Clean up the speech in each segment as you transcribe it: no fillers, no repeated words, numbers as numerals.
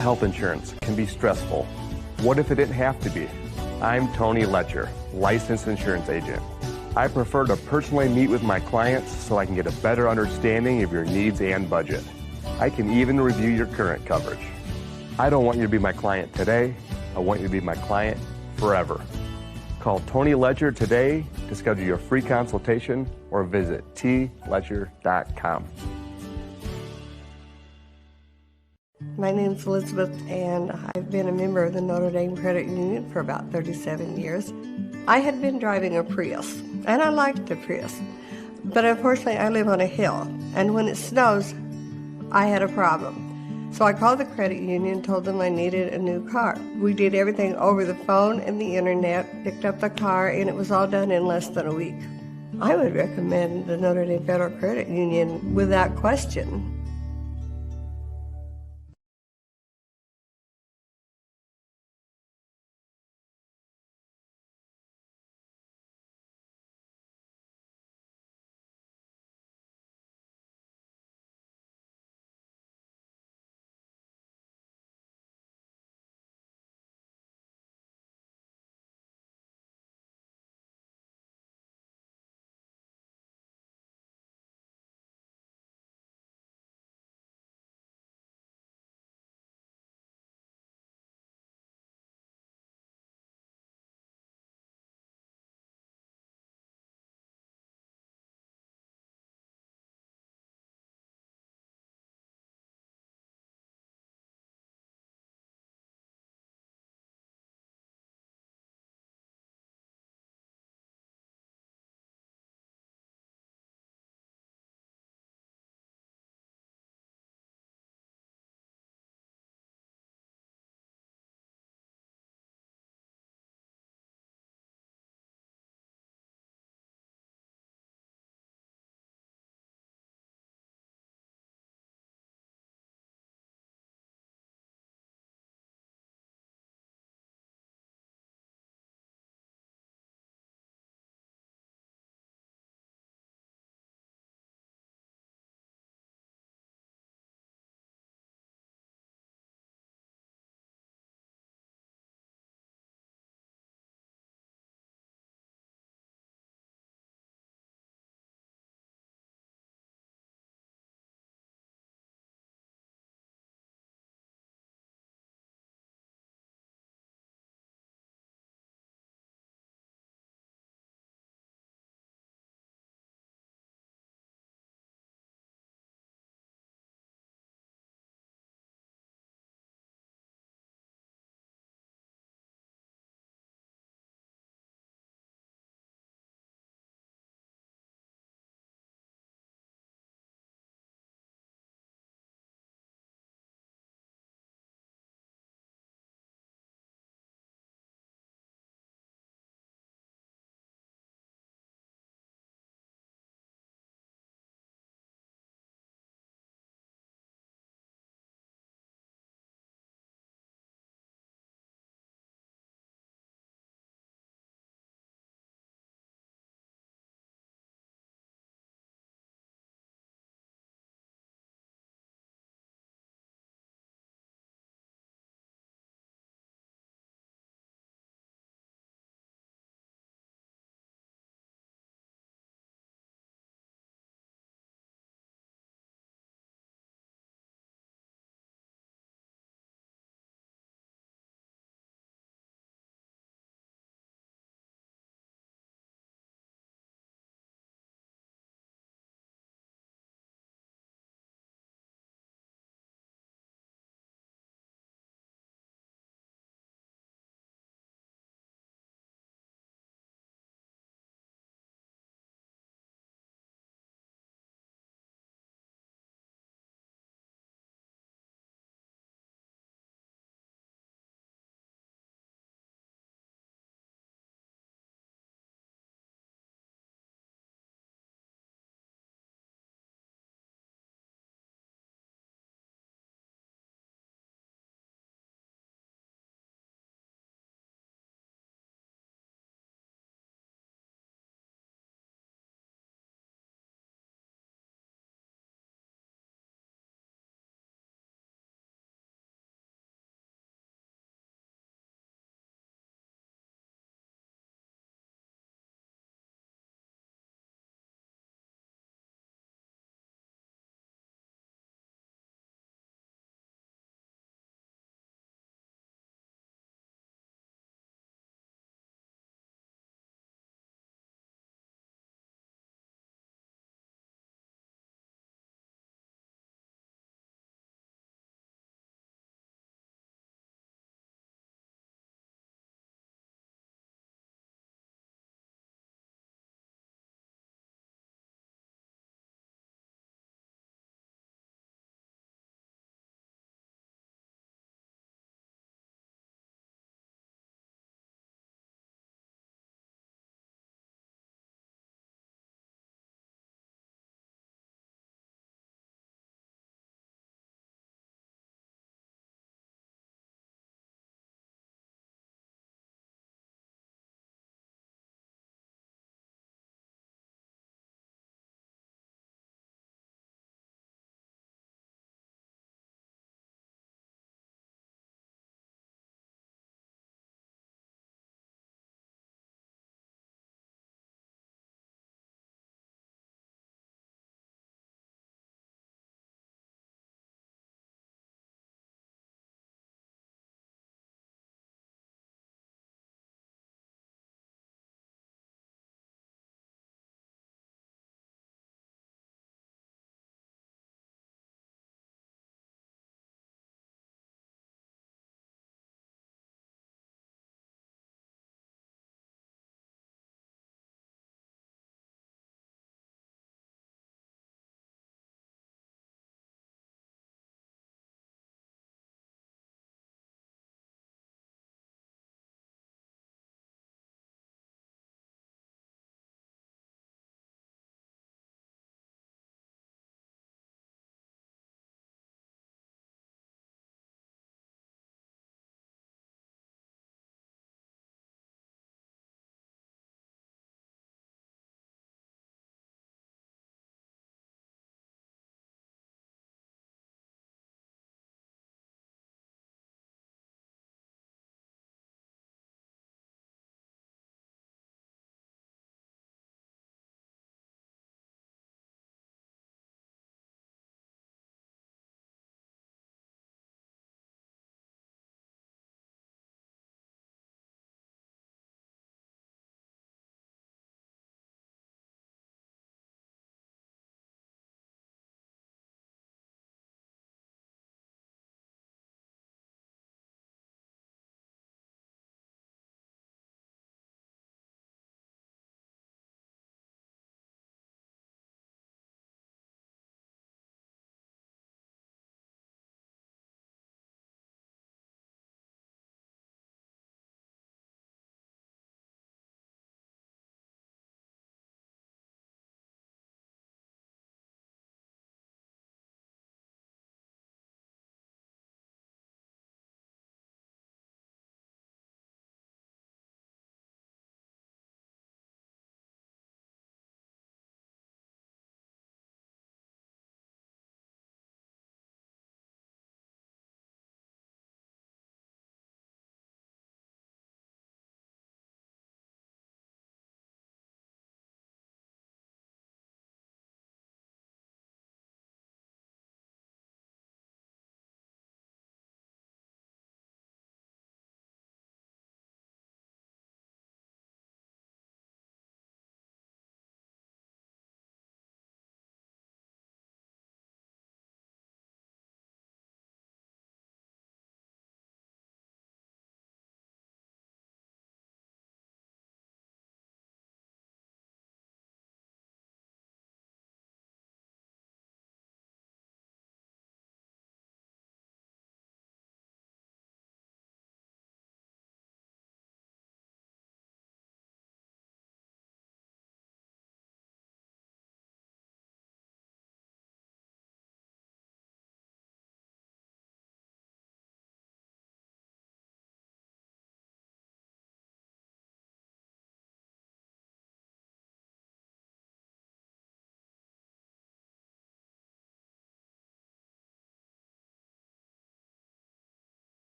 Health insurance can be stressful. What if it didn't have to be? I'm Tony Letcher, licensed insurance agent. I prefer to personally meet with my clients so I can get a better understanding of your needs and budget. I can even review your current coverage. I don't want you to be my client today. I want you to be my client forever. Call Tony Letcher today to schedule your free consultation or visit tletcher.com. My name's Elizabeth, and I've been a member of the Notre Dame Credit Union for about 37 years. I had been driving a Prius, and I liked the Prius. But unfortunately, I live on a hill, and when it snows, I had a problem. So I called the credit union and told them I needed a new car. We did everything over the phone and the internet, picked up the car, and it was all done in less than a week. I would recommend the Notre Dame Federal Credit Union without question.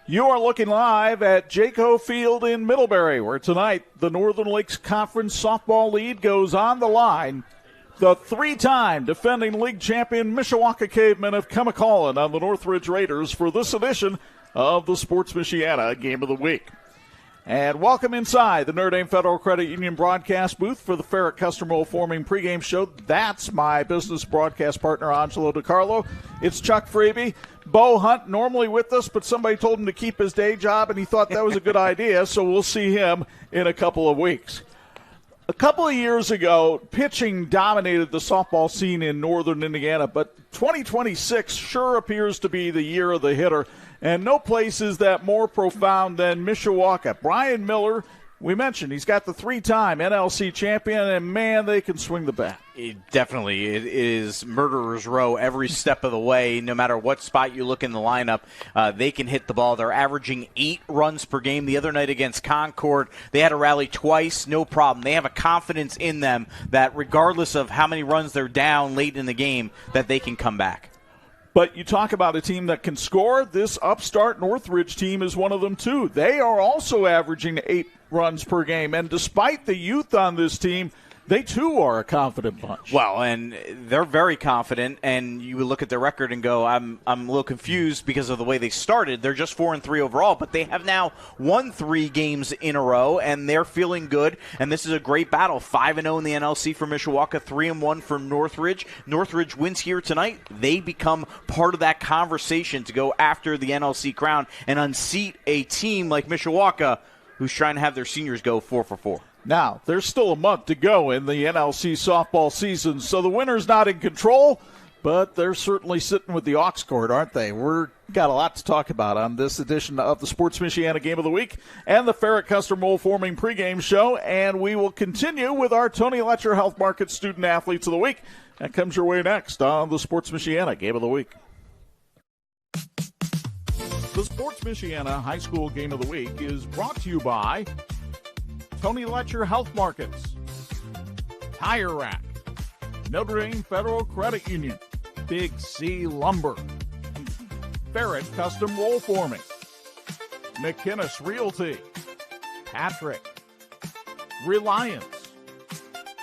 You are looking live at Jayco Field in Middlebury, where tonight the Northern Lakes Conference softball lead goes on the line. The three-time defending league champion Mishawaka Cavemen have come a-calling on the Northridge Raiders for this edition of the Sports Michiana Game of the Week. And welcome inside the Notre Dame Federal Credit Union broadcast booth for the Ferret Custom Roll Forming pregame show. That's my business broadcast partner, Angelo Carlo. It's Chuck Freeby. Bo Hunt normally with us, but somebody told him to keep his day job, and he thought that was a good idea, so we'll see him in a couple of weeks. A couple of years ago, pitching dominated the softball scene in northern Indiana, but 2026 sure appears to be the year of the hitter, and no place is that more profound than Mishawaka. Brian Miller, we mentioned, he's got the three-time NLC champion, and, man, they can swing the bat. It is murderer's row every step of the way. No matter what spot you look in the lineup, they can hit the ball. They're averaging 8 runs per game. The other night against Concord, they had to rally twice, no problem. They have a confidence in them that regardless of how many runs they're down late in the game, that they can come back. But you talk about a team that can score. This upstart Northridge team is one of them, too. They are also averaging 8 runs per game. And despite the youth on this team, they, too, are a confident bunch. Well, and they're very confident, and you look at their record and go, I'm a little confused because of the way they started. They're just 4-3 overall, but they have now won 3 games in a row, and they're feeling good, and this is a great battle. 5-0 in the NLC for Mishawaka, 3-1 for Northridge. Northridge wins here tonight. They become part of that conversation to go after the NLC crown and unseat a team like Mishawaka who's trying to have their seniors go 4 for 4. Now, there's still a month to go in the NLC softball season, so the winner's not in control, but they're certainly sitting with the aux cord, aren't they? We've got a lot to talk about on this edition of the Sports Michiana Game of the Week and the Ferret Custom Roll Forming pregame show, and we will continue with our Tony Letcher Health Market Student Athletes of the Week. That comes your way next on the Sports Michiana Game of the Week. The Sports Michiana High School Game of the Week is brought to you by Tony Letcher Health Markets, Tire Rack, Notre Dame Federal Credit Union, Big C Lumber, Ferret Custom Roll Forming, McInnes Realty, Patrick, Reliance,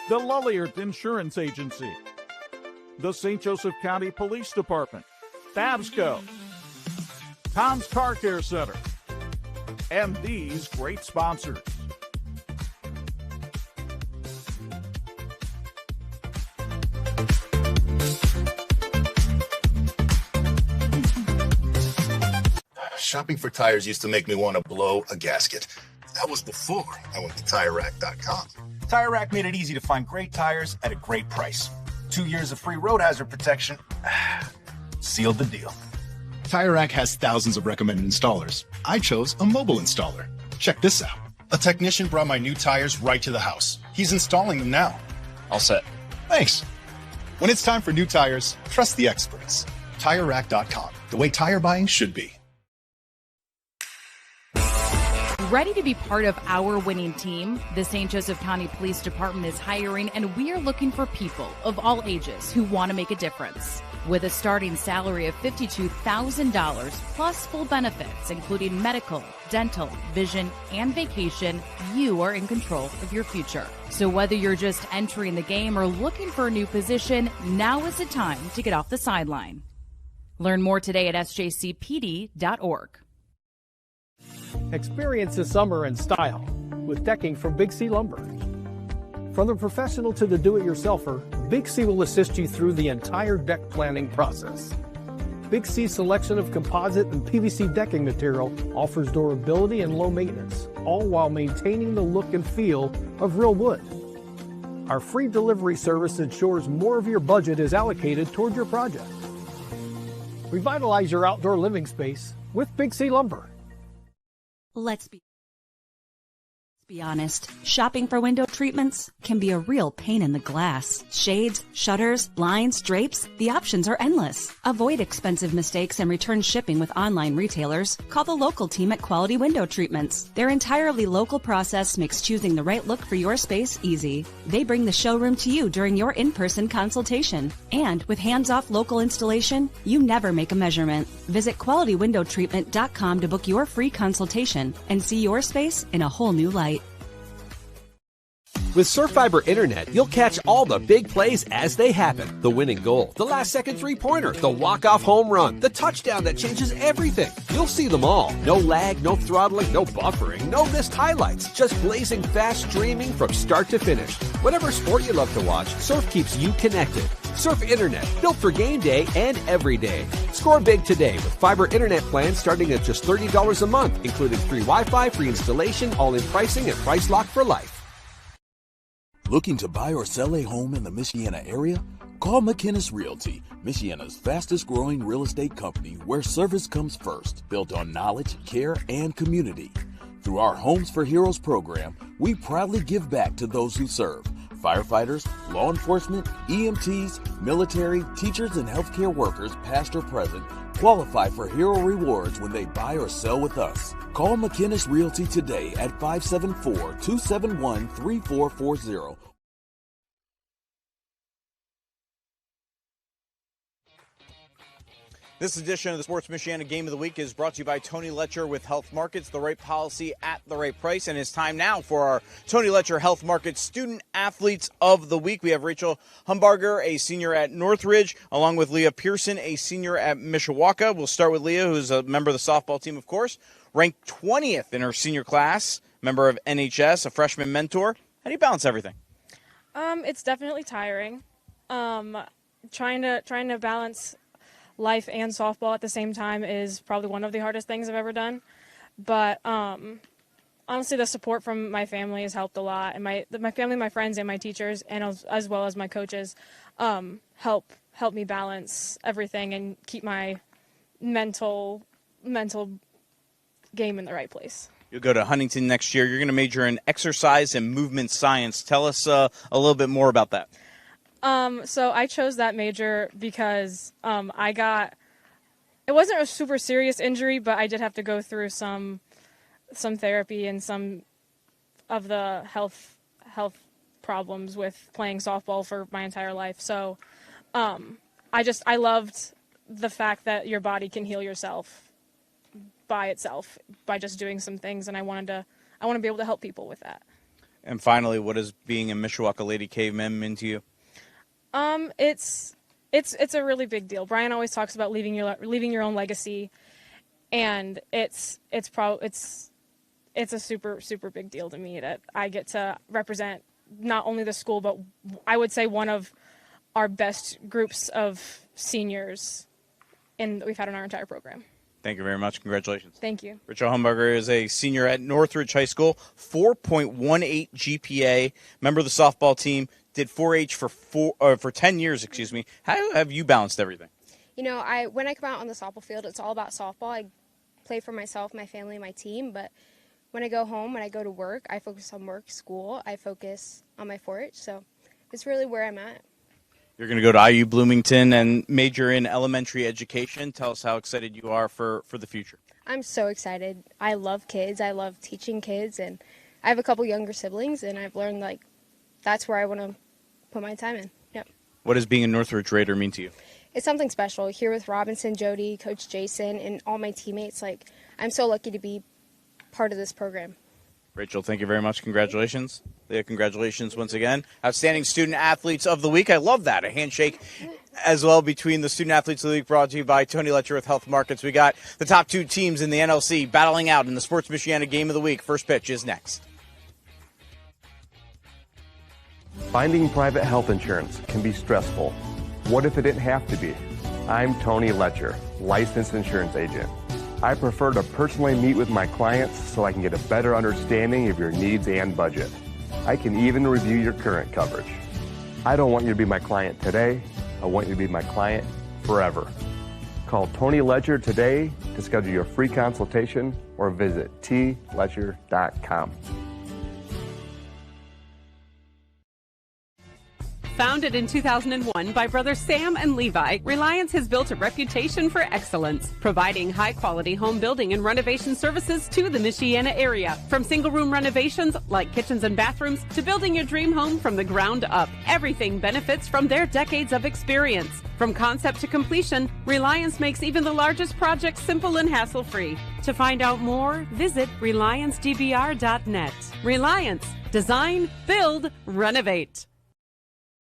the Lulliard Insurance Agency, the St. Joseph County Police Department, Babsco, Tom's Car Care Center, and these great sponsors. Shopping for tires used to make me want to blow a gasket. That was before I went to TireRack.com. Tire Rack made it easy to find great tires at a great price. 2 years of free road hazard protection. Sealed the deal. Tire Rack has thousands of recommended installers. I chose a mobile installer. Check this out. A technician brought my new tires right to the house. He's installing them now. All set. Thanks. When it's time for new tires, trust the experts. TireRack.com, the way tire buying should be. Ready to be part of our winning team? The St. Joseph County Police Department is hiring, and we are looking for people of all ages who want to make a difference. With a starting salary of $52,000 plus full benefits, including medical, dental, vision, and vacation, you are in control of your future. So whether you're just entering the game or looking for a new position, now is the time to get off the sideline. Learn more today at sjcpd.org. Experience the summer in style with decking from Big C Lumber. From the professional to the do-it-yourselfer, Big C will assist you through the entire deck planning process. Big C's selection of composite and PVC decking material offers durability and low maintenance, all while maintaining the look and feel of real wood. Our free delivery service ensures more of your budget is allocated toward your project. Revitalize your outdoor living space with Big C Lumber. Let's be Be honest, shopping for window treatments can be a real pain in the glass. Shades, shutters, blinds, drapes, the options are endless. Avoid expensive mistakes and return shipping with online retailers. Call the local team at Quality Window Treatments. Their entirely local process makes choosing the right look for your space easy. They bring the showroom to you during your in-person consultation. And with hands-off local installation, you never make a measurement. Visit QualityWindowTreatment.com to book your free consultation and see your space in a whole new light. With Surf Fiber Internet, you'll catch all the big plays as they happen. The winning goal, the last-second three-pointer, the walk-off home run, the touchdown that changes everything. You'll see them all. No lag, no throttling, no buffering, no missed highlights. Just blazing fast streaming from start to finish. Whatever sport you love to watch, Surf keeps you connected. Surf Internet, built for game day and every day. Score big today with fiber internet plans starting at just $30 a month, including free Wi-Fi, free installation, all-in pricing, and price lock for life. Looking to buy or sell a home in the Michiana area? Call McInnes Realty, Michiana's fastest growing real estate company where service comes first, built on knowledge, care, and community. Through our Homes for Heroes program, we proudly give back to those who serve. Firefighters, law enforcement, EMTs, military, teachers, and healthcare workers, past or present, qualify for hero rewards when they buy or sell with us. Call McInnes Realty today at 574-271-3440. This edition of the Sports Michiana Game of the Week is brought to you by Tony Letcher with Health Markets, the right policy at the right price. And it's time now for our Tony Letcher Health Markets Student Athletes of the Week. We have Rachel Humbarger, a senior at Northridge, along with Leah Pearson, a senior at Mishawaka. We'll start with Leah, who's a member of the softball team, of course, ranked 20th in her senior class, member of NHS, a freshman mentor. How do you balance everything? It's definitely tiring. Trying to balance life and softball at the same time is probably one of the hardest things I've ever done. But honestly, the support from my family has helped a lot, and my family, my friends, and my teachers, and as well as my coaches, help me balance everything and keep my mental game in the right place. You'll go to Huntington next year. You're going to major in exercise and movement science. Tell us a little bit more about that. So I chose that major because it wasn't a super serious injury, but I did have to go through some therapy and some of the health problems with playing softball for my entire life. So I loved the fact that your body can heal yourself by itself by just doing some things, and I want to be able to help people with that. And finally, what does being a Mishawaka Lady Caveman mean to you? It's a really big deal. Brian always talks about leaving your own legacy, and it's a super big deal to me that I get to represent not only the school, but I would say one of our best groups of seniors that we've had in our entire program. Thank you very much. Congratulations. Thank you. Rachel Humbarger is a senior at Northridge High School, 4.18 GPA, member of the softball team, did 4-H for 10 years, excuse me. How have you balanced everything? You know, when I come out on the softball field, it's all about softball. I play for myself, my family, my team, but when I go home, when I go to work, I focus on work, school, I focus on my 4-H, so it's really where I'm at. You're going to go to IU Bloomington and major in elementary education. Tell us how excited you are for the future. I'm so excited. I love kids. I love teaching kids, and I have a couple younger siblings, and I've learned, that's where I want to put my time in. Yep. What does being a Northridge Raider mean to you? It's something special. Here with Robinson, Jody, Coach Jason, and all my teammates, I'm so lucky to be part of this program. Rachel, thank you very much. Congratulations. Leah, congratulations once again. Outstanding Student Athletes of the Week. I love that. A handshake as well between the Student Athletes of the Week, brought to you by Tony Letcher with Health Markets. We got the top two teams in the NLC battling out in the Sports Michiana Game of the Week. First pitch is next. Finding private health insurance can be stressful. What if it didn't have to be? I'm Tony Letcher, licensed insurance agent. I prefer to personally meet with my clients so I can get a better understanding of your needs and budget. I can even review your current coverage. I don't want you to be my client today. I want you to be my client forever. Call Tony Letcher today to schedule your free consultation or visit tletcher.com. Founded in 2001 by brothers Sam and Levi, Reliance has built a reputation for excellence, providing high-quality home building and renovation services to the Michiana area. From single-room renovations like kitchens and bathrooms to building your dream home from the ground up, everything benefits from their decades of experience. From concept to completion, Reliance makes even the largest projects simple and hassle-free. To find out more, visit RelianceDBR.net. Reliance. Design, build, renovate.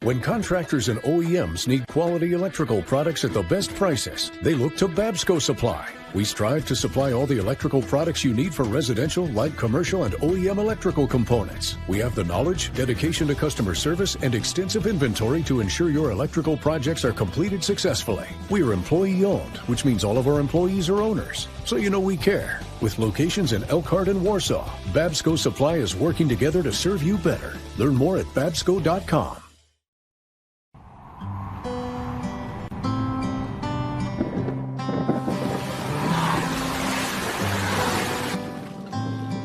When contractors and OEMs need quality electrical products at the best prices, they look to Babsco Supply. We strive to supply all the electrical products you need for residential, light commercial, and OEM electrical components. We have the knowledge, dedication to customer service, and extensive inventory to ensure your electrical projects are completed successfully. We are employee-owned, which means all of our employees are owners. So you know we care. With locations in Elkhart and Warsaw, Babsco Supply is working together to serve you better. Learn more at babsco.com.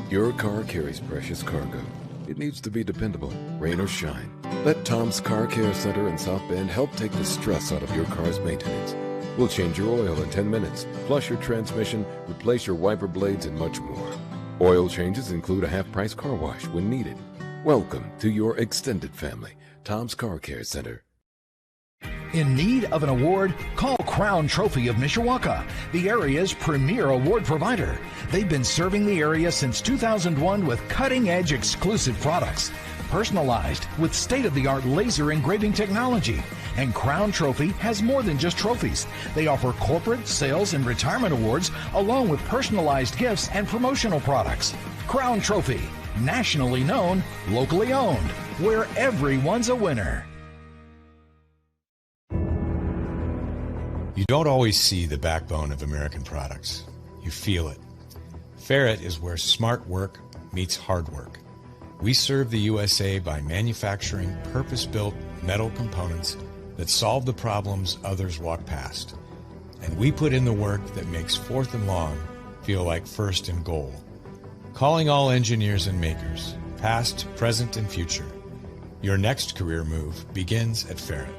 Your car carries precious cargo. It needs to be dependable, rain or shine. Let Tom's Car Care Center in South Bend help take the stress out of your car's maintenance. We'll change your oil in 10 minutes, flush your transmission, replace your wiper blades, and much more. Oil changes include a half-price car wash when needed. Welcome to your extended family, Tom's Car Care Center. In need of an award? Call Crown Trophy of Mishawaka, the area's premier award provider. They've been serving the area since 2001 with cutting-edge exclusive products, personalized with state-of-the-art laser engraving technology. And Crown Trophy has more than just trophies. They offer corporate, sales, and retirement awards, along with personalized gifts and promotional products. Crown Trophy, nationally known, locally owned, where everyone's a winner. You don't always see the backbone of American products. You feel it. Ferret is where smart work meets hard work. We serve the USA by manufacturing purpose-built metal components that solve the problems others walk past. And we put in the work that makes fourth and long feel like first and goal. Calling all engineers and makers, past, present, and future. Your next career move begins at Ferret.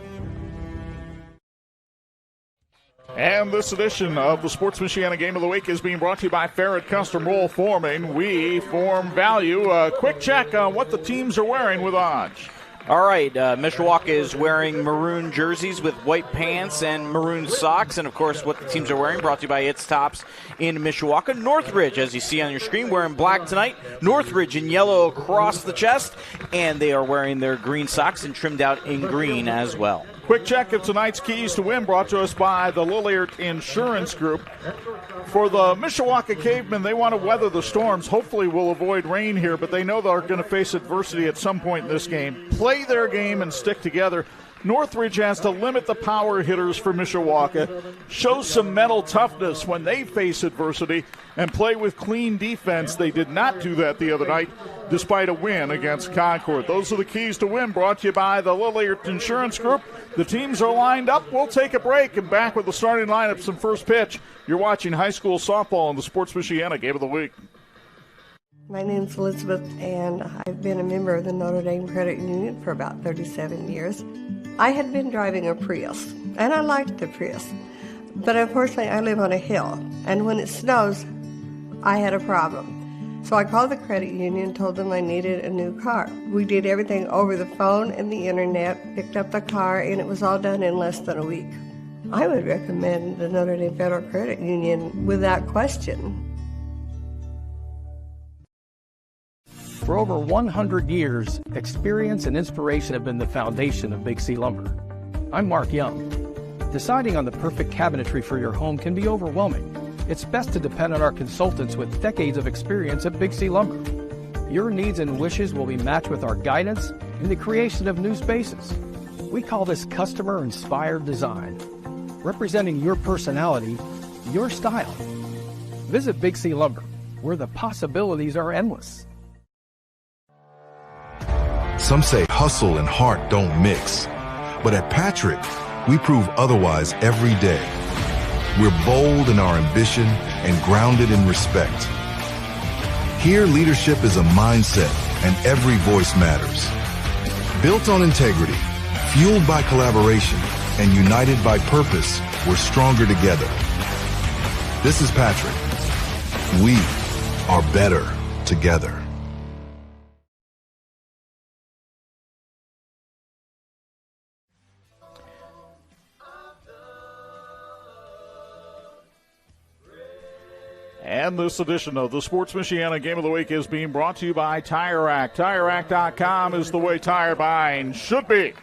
And this edition of the Sports Michiana Game of the Week is being brought to you by Ferret Custom Roll Forming. We form value. A quick check on what the teams are wearing with odds. All right, Mishawaka is wearing maroon jerseys with white pants and maroon socks. And, of course, what the teams are wearing, brought to you by It's Tops in Mishawaka. Northridge, as you see on your screen, wearing black tonight. Northridge in yellow across the chest. And they are wearing their green socks and trimmed out in green as well. Quick check of tonight's keys to win, brought to us by the Lilliard Insurance Group. For the Mishawaka Cavemen, they want to weather the storms. Hopefully we'll avoid rain here, but they know they're going to face adversity at some point in this game. Play their game and stick together. Northridge has to limit the power hitters for Mishawaka, show some mental toughness when they face adversity, and play with clean defense. They did not do that the other night, despite a win against Concord. Those are the keys to win, brought to you by the Lilliard Insurance Group. The teams are lined up. We'll take a break and back with the starting lineups and first pitch. You're watching high school softball in the Sports Michiana Game of the Week. My name's Elizabeth, and I've been a member of the Notre Dame Credit Union for about 37 years. I had been driving a Prius, and I liked the Prius. But unfortunately, I live on a hill, and when it snows, I had a problem. So I called the credit union and told them I needed a new car. We did everything over the phone and the internet, picked up the car, and it was all done in less than a week. I would recommend the Notre Dame Federal Credit Union without question. For over 100 years, experience and inspiration have been the foundation of Big C Lumber. I'm Mark Young. Deciding on the perfect cabinetry for your home can be overwhelming. It's best to depend on our consultants with decades of experience at Big C Lumber. Your needs and wishes will be matched with our guidance in the creation of new spaces. We call this customer-inspired design, representing your personality, your style. Visit Big C Lumber, where the possibilities are endless. Some say hustle and heart don't mix. But at Patrick, we prove otherwise every day. We're bold in our ambition and grounded in respect. Here, leadership is a mindset and every voice matters. Built on integrity, Fueled by collaboration and united by purpose, we're stronger together. This is Patrick. We are better together. And this edition of the Sports Michiana Game of the Week is being brought to you by Tire Rack. TireRack.com is the way tire buying should be.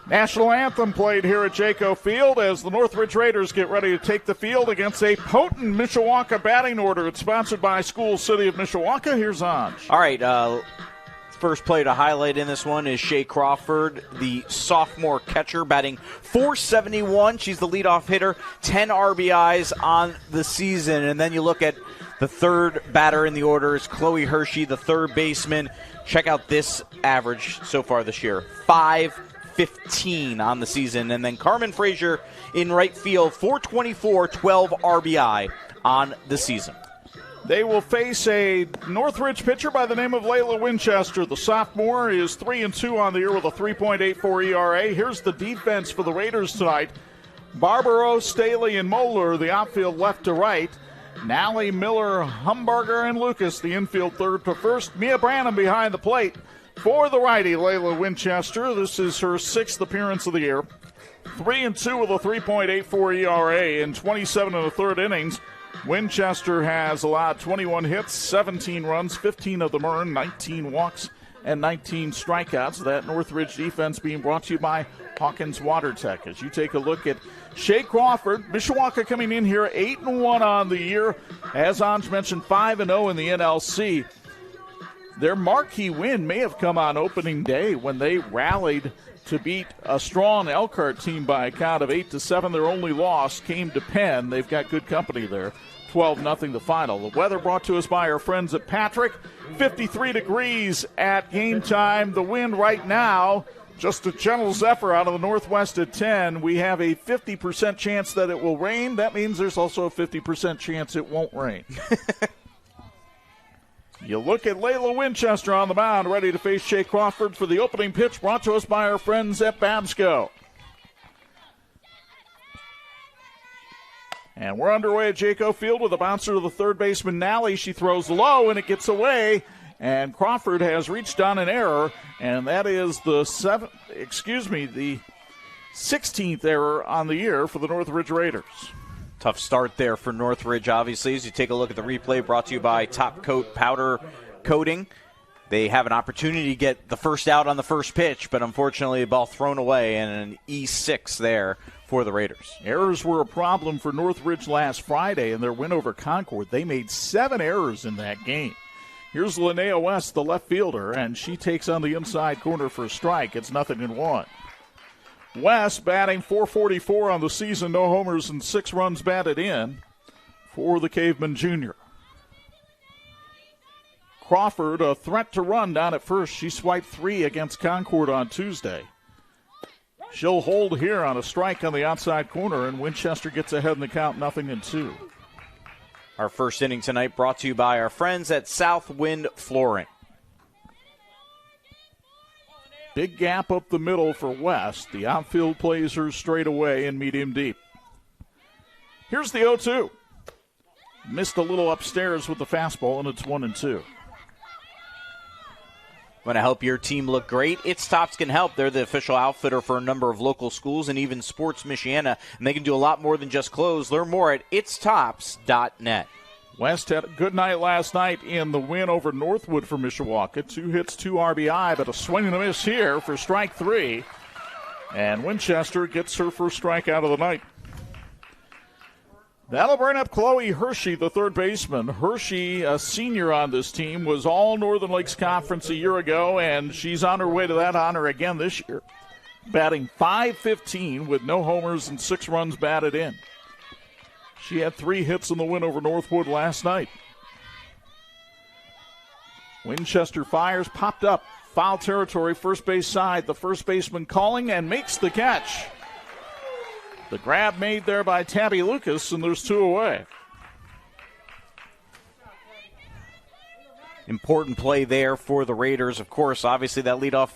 National Anthem played here at Jayco Field as the Northridge Raiders get ready to take the field against a potent Mishawaka batting order. It's sponsored by School City of Mishawaka. Here's Anj. All right, first play to highlight in this one is Shea Crawford, the sophomore catcher, batting .471. She's the leadoff hitter, 10 RBIs on the season. And then you look at the third batter in the order is Chloe Hershey, the third baseman. Check out this average so far this year, 515 on the season. And then Carmen Frazier in right field, .424, 12 RBI on the season. They will face a Northridge pitcher by the name of Layla Winchester. The sophomore is 3-2 on the year with a 3.84 ERA. Here's the defense for the Raiders tonight. Barbaro, Staley, and Moeller, the outfield left to right. Nally, Miller, Humberger, and Lucas, the infield third to first. Mia Branham behind the plate for the righty, Layla Winchester. This is her 6th appearance of the year. 3-2 with a 3.84 ERA in 27 1/3 innings. Winchester has allowed 21 hits, 17 runs, 15 of them earned, 19 walks, and 19 strikeouts. That Northridge defense being brought to you by Hawkins WaterTech. As you take a look at Shea Crawford, Mishawaka coming in here 8-1 on the year. As Anj mentioned, 5-0 in the NLC. Their marquee win may have come on opening day when they rallied to beat a strong Elkhart team by a count of 8-7. Their only loss came to Penn. They've got good company there. 12-0 the final. The weather brought to us by our friends at Patrick. 53 degrees at game time. The wind right now, just a gentle zephyr out of the northwest at 10. We have a 50% chance that it will rain. That means there's also a 50% chance it won't rain. You look at Layla Winchester on the mound, ready to face Shea Crawford for the opening pitch, brought to us by our friends at Babsco. And we're underway at Jayco Field with a bouncer to the third baseman, Nally. She throws low, and it gets away. And Crawford has reached on an error, and that is the 16th error on the year for the Northridge Raiders. Tough start there for Northridge, obviously, as you take a look at the replay brought to you by Top Coat Powder Coating. They have an opportunity to get the first out on the first pitch, but unfortunately the ball thrown away and an E6 there for the Raiders. Errors were a problem for Northridge last Friday in their win over Concord. They made 7 errors in that game. Here's Linnea West, the left fielder, and she takes on the inside corner for a strike. It's 0-1. West batting .444 on the season, no homers and 6 runs batted in for the Caveman Jr. Crawford, a threat to run down at first. She swiped 3 against Concord on Tuesday. She'll hold here on a strike on the outside corner, and Winchester gets ahead in the count, 0-2. Our first inning tonight brought to you by our friends at Southwind Flooring. Big gap up the middle for West. The outfield plays her straight away in medium deep. Here's the 0-2. Missed a little upstairs with the fastball, and it's 1-2. Want to help your team look great? It's Tops can help. They're the official outfitter for a number of local schools and even Sports Michiana, and they can do a lot more than just clothes. Learn more at itstops.net. West had a good night last night in the win over Northwood for Mishawaka. 2 hits, 2 RBI, but a swing and a miss here for strike 3. And Winchester gets her first strikeout of the night. That'll bring up Chloe Hershey, the third baseman. Hershey, a senior on this team, was all Northern Lakes Conference a year ago, and she's on her way to that honor again this year. Batting .515 with no homers and 6 runs batted in. She had 3 hits in the win over Northwood last night. Winchester fires, popped up, foul territory, first base side. The first baseman calling and makes the catch. The grab made there by Tabby Lucas, and there's 2 away. Important play there for the Raiders. Of course, obviously that leadoff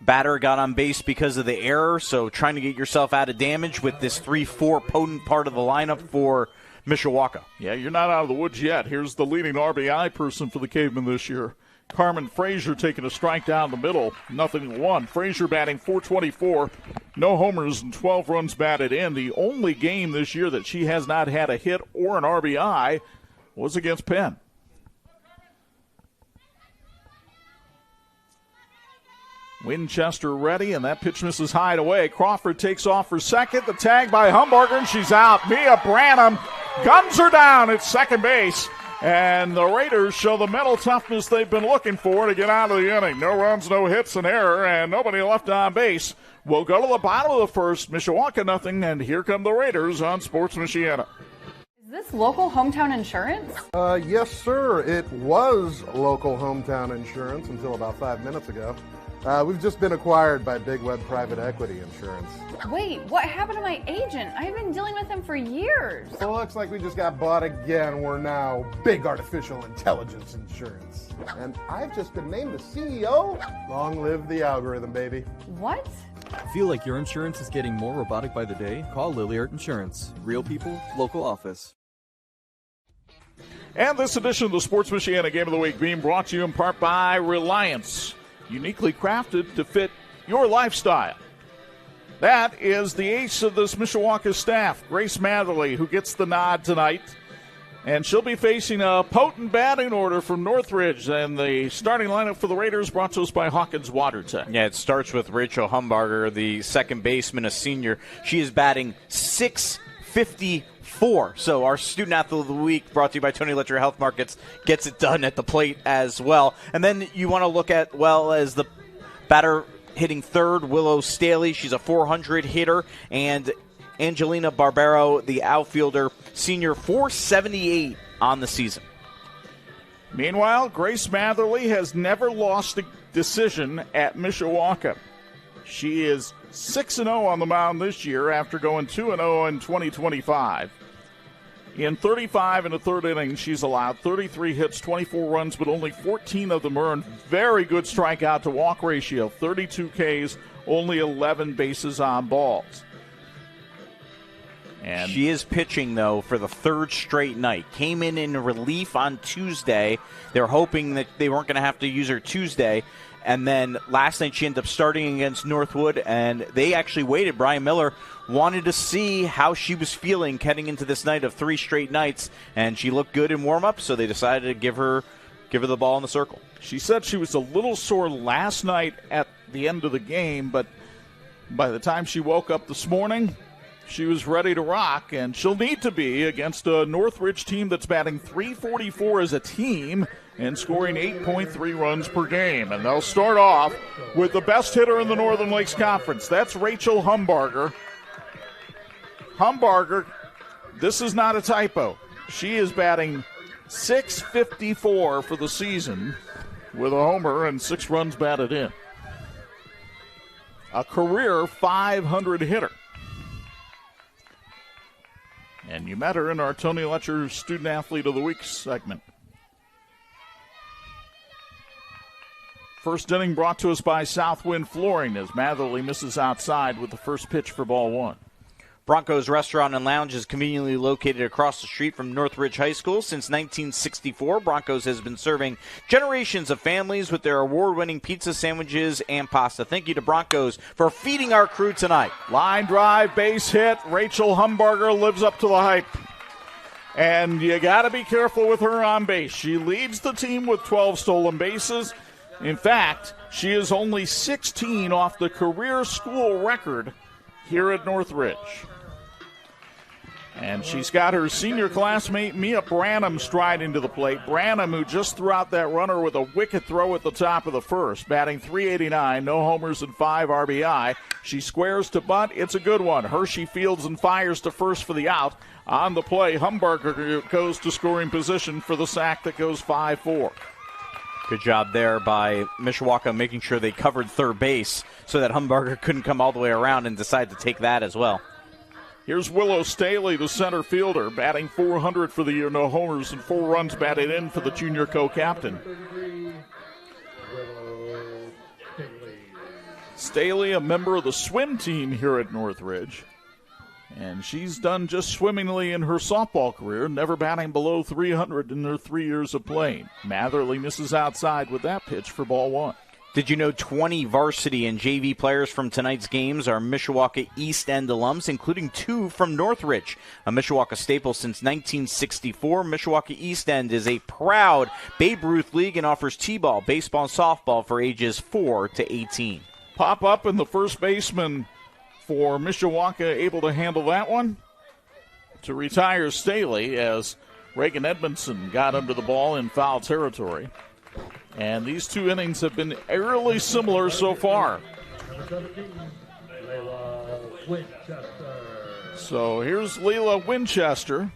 batter got on base because of the error, so trying to get yourself out of damage with this 3-4 potent part of the lineup for Mishawaka. Yeah, you're not out of the woods yet. Here's the leading RBI person for the Cavemen this year. Carmen Frazier taking a strike down the middle, 0-1. Frazier batting .424, no homers and 12 runs batted in. The only game this year that she has not had a hit or an RBI was against Penn. Winchester ready, and that pitch misses high and away. Crawford takes off for second. The tag by Humbarger, and she's out. Mia Branham guns her down at second base. And the Raiders show the mental toughness they've been looking for to get out of the inning. No runs, no hits, an error, and nobody left on base. We'll go to the bottom of the first. Mishawaka nothing, and here come the Raiders on Sports Michiana. Is this local hometown insurance? Yes, sir. It was local hometown insurance until about 5 minutes ago. We've just been acquired by Big Web Private Equity Insurance. Wait, what happened to my agent? I've been dealing with him for years. So it looks like we just got bought again. We're now Big Artificial Intelligence Insurance. And I've just been named the CEO. Long live the algorithm, baby. What? Feel like your insurance is getting more robotic by the day? Call Lilliard Insurance. Real people, local office. And this edition of the Sports Michiana Game of the Week being brought to you in part by Reliance. Uniquely crafted to fit your lifestyle. That is the ace of this Mishawaka staff, Grace Matherly, who gets the nod tonight. And she'll be facing a potent batting order from Northridge. And the starting lineup for the Raiders brought to us by Hawkins WaterTech. Yeah, it starts with Rachel Humbarger, the second baseman, a senior. She is batting .654. So our student athlete of the week, brought to you by Tony Letcher Health Markets, gets it done at the plate as well. And then you want to look at, well, as the batter hitting third, Willow Staley. She's a .400 hitter. And Angelina Barbero, the outfielder, senior, .478 on the season. Meanwhile, Grace Matherly has never lost a decision at Mishawaka. She is 6-0 on the mound this year after going 2-0 in 2025. In 35 and a third innings, she's allowed 33 hits, 24 runs, but only 14 of them earned. Very good strikeout to walk ratio, 32 Ks, only 11 bases on balls. And she is pitching, though, for the third straight night. Came in relief on Tuesday. They're hoping that they weren't going to have to use her Tuesday. And then last night she ended up starting against Northwood, and they actually waited. Brian Miller wanted to see how she was feeling heading into this night of 3 straight nights, and she looked good in warm-up, so they decided to give her the ball in the circle. She said she was a little sore last night at the end of the game, but by the time she woke up this morning, she was ready to rock, and she'll need to be against a Northridge team that's batting .344 as a team and scoring 8.3 runs per game. And they'll start off with the best hitter in the Northern Lakes Conference. That's Rachel Humbarger. Humbarger, this is not a typo. She is batting .654 for the season with a homer and 6 runs batted in. A career .500 hitter. And you met her in our Tony Letcher Student Athlete of the Week segment. First inning brought to us by Southwind Flooring as Matherly misses outside with the first pitch for ball 1. Broncos Restaurant and Lounge is conveniently located across the street from Northridge High School. Since 1964, Broncos has been serving generations of families with their award-winning pizza, sandwiches, and pasta. Thank you to Broncos for feeding our crew tonight. Line drive, base hit. Rachel Humbarger lives up to the hype. And you got to be careful with her on base. She leads the team with 12 stolen bases. In fact, she is only 16 off the career school record here at Northridge. And she's got her senior classmate Mia Branham striding to the plate. Branham, who just threw out that runner with a wicked throw at the top of the first, batting .389, no homers and 5 RBI. She squares to bunt. It's a good one. Hershey fields and fires to first for the out. On the play, Humbarger goes to scoring position for the sack that goes 5-4. Good job there by Mishawaka making sure they covered third base so that Humbarger couldn't come all the way around and decide to take that as well. Here's Willow Staley, the center fielder, batting .400 for the year, no homers and 4 runs batted in for the junior co-captain. Staley, a member of the swim team here at Northridge. And she's done just swimmingly in her softball career, never batting below 300 in her 3 years of playing. Matherly misses outside with that pitch for ball one. Did you know 20 varsity and JV players from tonight's games are Mishawaka East End alums, including 2 from Northridge, a Mishawaka staple since 1964. Mishawaka East End is a proud Babe Ruth league and offers t-ball, baseball, and softball for ages 4 to 18. Pop up and the first baseman for Mishawaka able to handle that one to retire Staley as Reagan Edmondson got under the ball in foul territory. And these 2 innings have been eerily similar so far. So here's Leila Winchester.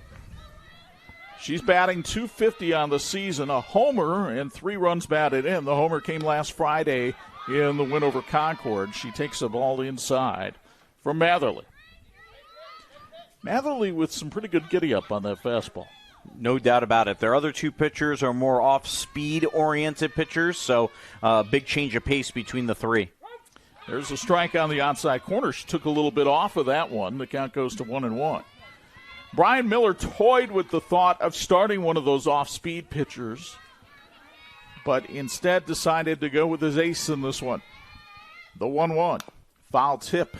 She's batting .250 on the season, a homer and 3 runs batted in. The homer came last Friday in the win over Concord. She takes the ball inside from Matherly. Matherly with some pretty good giddy-up on that fastball. No doubt about it. Their other 2 pitchers are more off-speed-oriented pitchers, so big change of pace between the 3. There's a strike on the outside corner. She took a little bit off of that one. The count goes to 1-1. Brian Miller toyed with the thought of starting one of those off-speed pitchers, but instead decided to go with his ace in this one. The 1-1. Foul tip,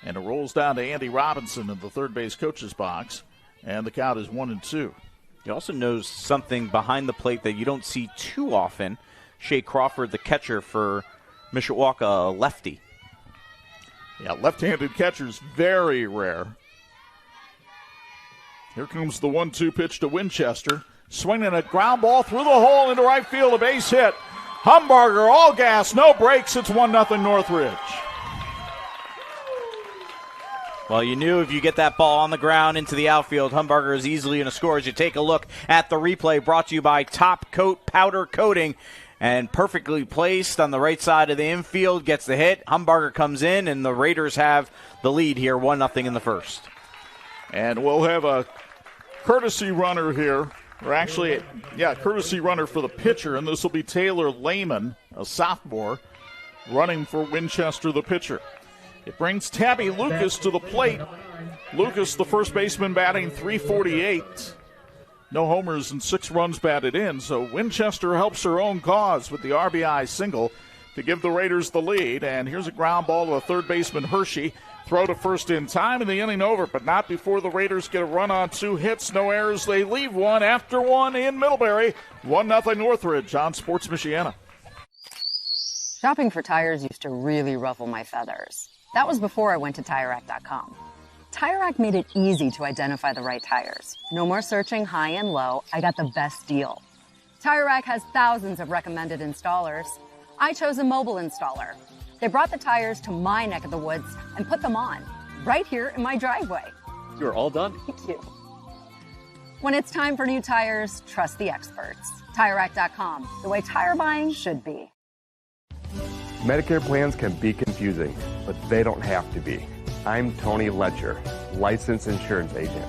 and it rolls down to Andy Robinson in the third base coach's box, and the count is 1-2. He also knows something behind the plate that you don't see too often. Shea Crawford, the catcher for Mishawaka, a lefty. Yeah, left-handed catcher's very rare. Here comes the 1-2 pitch to Winchester. Swinging a ground ball through the hole into right field, a base hit. Humbarger, all gas, no brakes. It's 1-0 Northridge. Well, you knew if you get that ball on the ground into the outfield, Humbarger is easily going to score. As you take a look at the replay, brought to you by Top Coat Powder Coating, and perfectly placed on the right side of the infield, gets the hit. Humbarger comes in, and the Raiders have the lead here, 1-0 in the first. And we'll have a courtesy runner here, or actually, courtesy runner for the pitcher, and this will be Taylor Lehman, a sophomore, running for Winchester, the pitcher. It brings Tabby Lucas to the plate. Lucas, the first baseman, batting .348. No homers and 6 runs batted in, so Winchester helps her own cause with the RBI single to give the Raiders the lead. And here's a ground ball to a third baseman, Hershey. Throw to first in time, and the inning over, but not before the Raiders get a run on 2 hits. No errors. They leave one after one in Middlebury. 1-0 Northridge on Sports Michiana. Shopping for tires used to really ruffle my feathers. That was before I went to TireRack.com. TireRack made it easy to identify the right tires. No more searching high and low. I got the best deal. TireRack has thousands of recommended installers. I chose a mobile installer. They brought the tires to my neck of the woods and put them on, right here in my driveway. You're all done. Thank you. When it's time for new tires, trust the experts. TireRack.com, the way tire buying should be. Medicare plans can be confusing, but they don't have to be. I'm Tony Letcher, licensed insurance agent.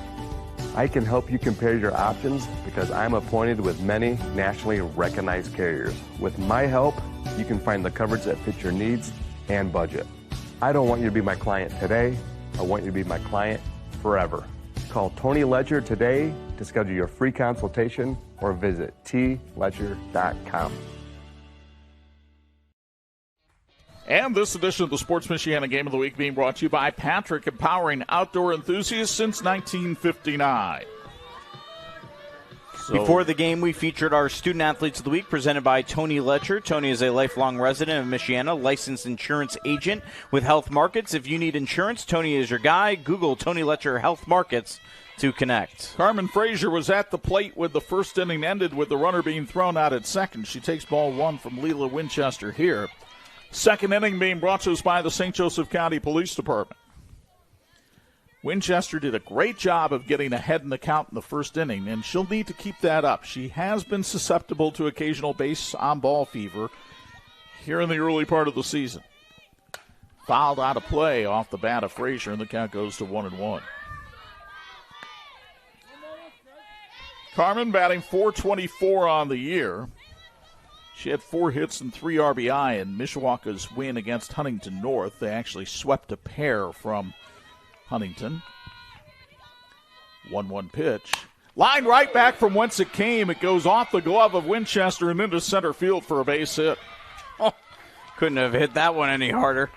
I can help you compare your options because I'm appointed with many nationally recognized carriers. With my help, you can find the coverage that fits your needs and budget. I don't want you to be my client today. I want you to be my client forever. Call Tony Letcher today to schedule your free consultation or visit tletcher.com. And this edition of the Sports Michiana Game of the Week being brought to you by Patrick, empowering outdoor enthusiasts since 1959. Before the game, we featured our Student Athletes of the Week presented by Tony Letcher. Tony is a lifelong resident of Michiana, licensed insurance agent with Health Markets. If you need insurance, Tony is your guy. Google Tony Letcher Health Markets to connect. Carmen Frazier was at the plate when the first inning ended with the runner being thrown out at second. She takes ball 1 from Leila Winchester here. Second inning being brought to us by the St. Joseph County Police Department. Winchester did a great job of getting ahead in the count in the first inning, and she'll need to keep that up. She has been susceptible to occasional base-on-ball fever here in the early part of the season. Fouled out of play off the bat of Frazier, and the count goes to 1-1. Carmen batting .424 on the year. She had 4 hits and 3 RBI in Mishawaka's win against Huntington North. They actually swept a pair from Huntington. 1-1 pitch. Line right back from whence it came. It goes off the glove of Winchester and into center field for a base hit. Oh, couldn't have hit that one any harder.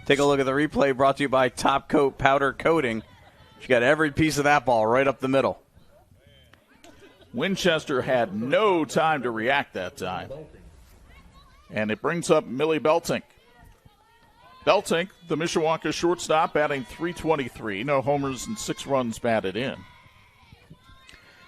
Take a look at the replay brought to you by Top Coat Powder Coating. She got every piece of that ball right up the middle. Winchester had no time to react that time. And it brings up Millie Beltink. Beltink, the Mishawaka shortstop, batting .323. No homers and 6 runs batted in.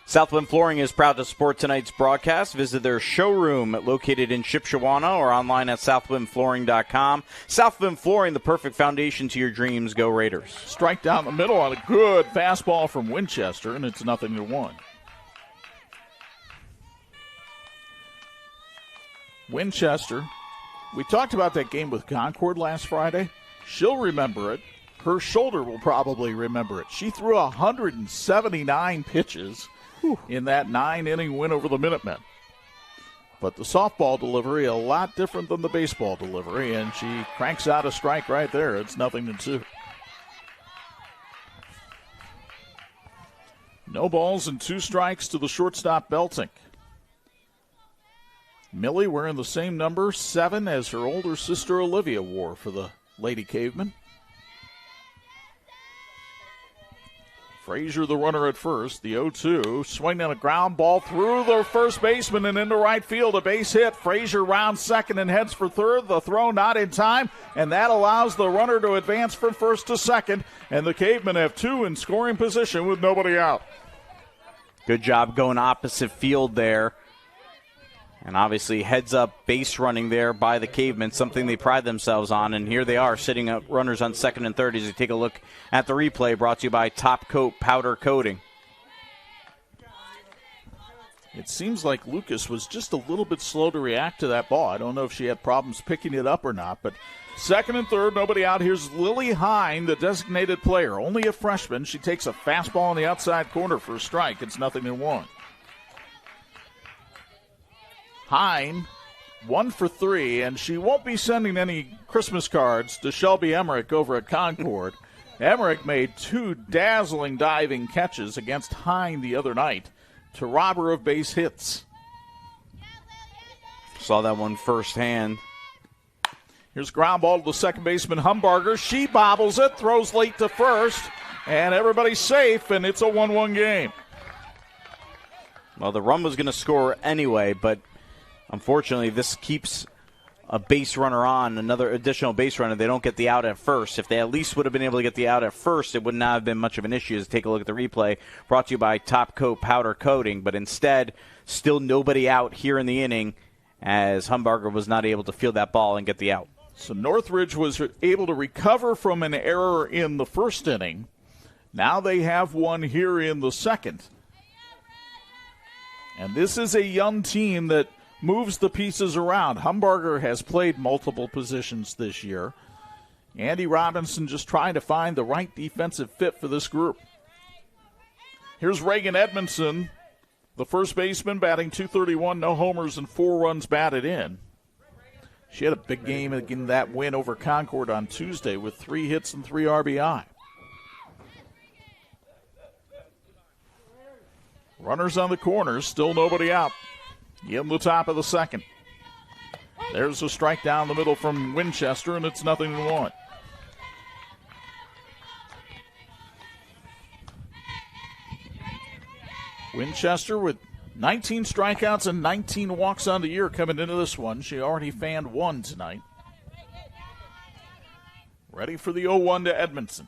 Southwind Flooring is proud to support tonight's broadcast. Visit their showroom located in Shipshawana or online at southwindflooring.com. Southwind Flooring, the perfect foundation to your dreams. Go Raiders. Strike down the middle on a good fastball from Winchester, and it's 0-1. Winchester, we talked about that game with Concord last Friday. She'll remember it. Her shoulder will probably remember it. She threw 179 pitches in that 9-inning win over the Minutemen. But the softball delivery, a lot different than the baseball delivery, and she cranks out a strike right there. It's 0-2. No balls and 2 strikes to the shortstop Beltink. Millie wearing the same number, 7, as her older sister Olivia wore for the Lady Caveman. Frazier, the runner at first, the 0-2. Swinging a ground ball through the first baseman and into right field. A base hit. Frazier rounds second and heads for third. The throw not in time, and that allows the runner to advance from first to second. And the Cavemen have 2 in scoring position with nobody out. Good job going opposite field there. And obviously heads up base running there by the Cavemen, something they pride themselves on. And here they are sitting up runners on second and third as you take a look at the replay brought to you by Top Coat Powder Coating. It seems like Lucas was just a little bit slow to react to that ball. I don't know if she had problems picking it up or not, but second and third, nobody out. Here's Lily Hine, the designated player, only a freshman. She takes a fastball in the outside corner for a strike. It's 0-1. Hine, 1 for 3, and she won't be sending any Christmas cards to Shelby Emmerich over at Concord. Emmerich made 2 dazzling diving catches against Hine the other night to rob her of base hits. Saw that one firsthand. Here's ground ball to the second baseman, Humbarger. She bobbles it, throws late to first, and everybody's safe, and it's a 1-1 game. Well, the run was going to score anyway, but unfortunately, this keeps a base runner on, another additional base runner. They don't get the out at first. If they at least would have been able to get the out at first, it would not have been much of an issue. As take a look at the replay brought to you by Top Coat Powder Coating. But instead, still nobody out here in the inning as Humbarger was not able to field that ball and get the out. So Northridge was able to recover from an error in the first inning. Now they have one here in the second. And this is a young team that moves the pieces around. Humbarger has played multiple positions this year. Andy Robinson just trying to find the right defensive fit for this group. Here's Reagan Edmondson, the first baseman, batting .231, no homers and 4 runs batted in. She had a big game in that win over Concord on Tuesday with 3 hits and 3 RBI. Runners on the corners, still nobody out. In the top of the second. There's a strike down the middle from Winchester, and it's 0-1. Winchester with 19 strikeouts and 19 walks on the year coming into this one. She already fanned 1 tonight. Ready for the 0-1 to Edmondson.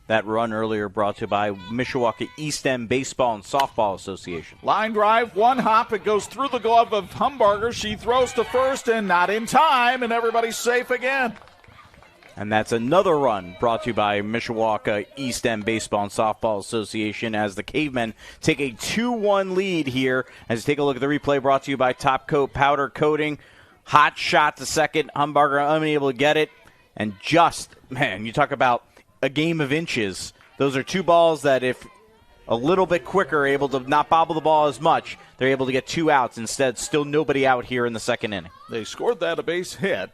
That run earlier brought to you by Mishawaka East End Baseball and Softball Association. Line drive, 1 hop. It goes through the glove of Humbarger. She throws to first and not in time, and everybody's safe again. And that's another run brought to you by Mishawaka East End Baseball and Softball Association as the Cavemen take a 2-1 lead here. As you take a look at the replay brought to you by Top Coat Powder Coating. Hot shot to second. Humbarger unable to get it. And just, man, you talk about a game of inches. Those are 2 balls that if a little bit quicker, able to not bobble the ball as much. They're able to get 2 outs. Instead, still nobody out here in the second inning. They scored that a base hit,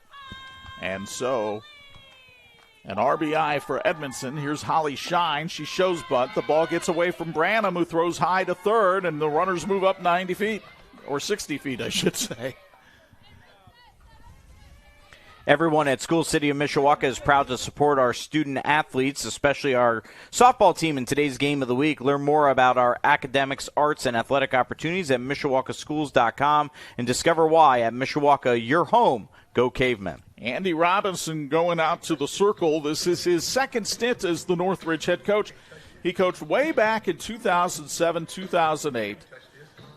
and so an RBI for Edmondson. Here's Holly Shine. She shows bunt. The ball gets away from Branham, who throws high to third, and the runners move up 90 feet, or 60 feet, I should say. Everyone at School City of Mishawaka is proud to support our student athletes, especially our softball team in today's game of the week. Learn more about our academics, arts, and athletic opportunities at MishawakaSchools.com and discover why at Mishawaka, your home. Go Cavemen. Andy Robinson going out to the circle. This is his second stint as the Northridge head coach. He coached way back in 2007, 2008.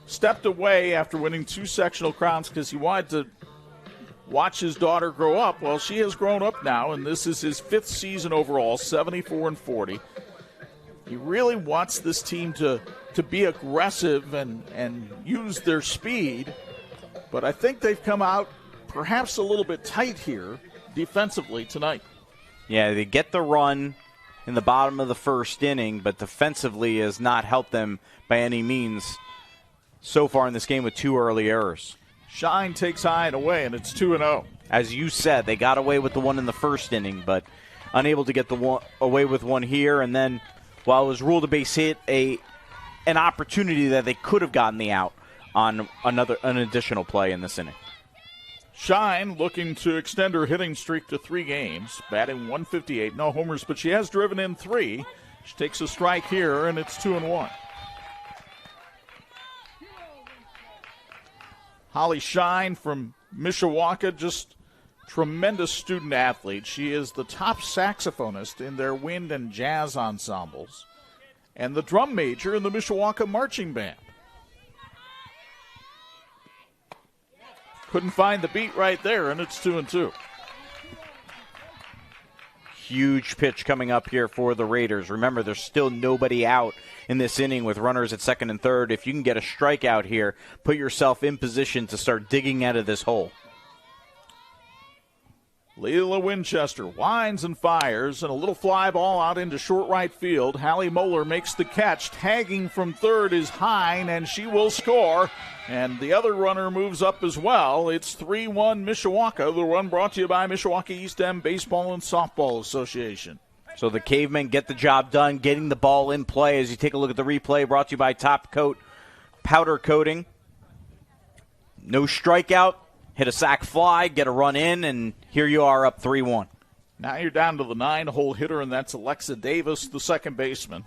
Stepped away after winning 2 sectional crowns because he wanted to watch his daughter grow up. Well, she has grown up now, and this is his 5th season overall, 74-40. He really wants this team to be aggressive and use their speed, but I think they've come out perhaps a little bit tight here defensively tonight. Yeah, they get the run in the bottom of the first inning, but defensively has not helped them by any means so far in this game with 2 early errors. Shine takes high and away, and it's 2-0. As you said, they got away with the one in the first inning, but unable to get the one away with one here. And then, while it was ruled a base hit, an opportunity that they could have gotten the out on an additional play in this inning. Shine looking to extend her hitting streak to 3 games, batting .158, no homers, but she has driven in 3. She takes a strike here, and it's 2-1. Holly Shine from Mishawaka, just tremendous student athlete. She is the top saxophonist in their wind and jazz ensembles and the drum major in the Mishawaka Marching Band. Couldn't find the beat right there, and it's 2-2. Huge pitch coming up here for the Raiders. Remember, there's still nobody out in this inning with runners at second and third. If you can get a strikeout here, put yourself in position to start digging out of this hole. Leila Winchester winds and fires, and a little fly ball out into short right field. Hallie Moeller makes the catch. Tagging from third is Hine, and she will score. And the other runner moves up as well. It's 3-1 Mishawaka. The run brought to you by Mishawaka East End Baseball and Softball Association. So the Cavemen get the job done, getting the ball in play. As you take a look at the replay, brought to you by Top Coat Powder Coating. No strikeout. Hit a sac fly, get a run in, and here you are up 3-1. Now you're down to the 9-hole hitter, and that's Alexa Davis, the second baseman.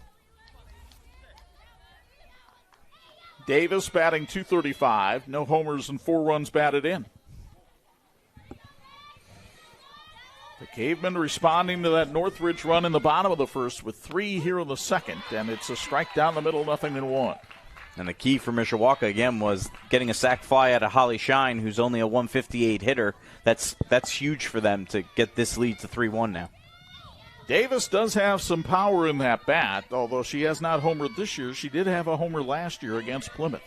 Davis batting .235, no homers and 4 runs batted in. The Cavemen responding to that Northridge run in the bottom of the first with 3 here in the second, and it's a strike down the middle, 0-1. And the key for Mishawaka, again, was getting a sac fly out of Holly Shine, who's only a .158 hitter. That's huge for them to get this lead to 3-1 now. Davis does have some power in that bat, although she has not homered this year. She did have a homer last year against Plymouth.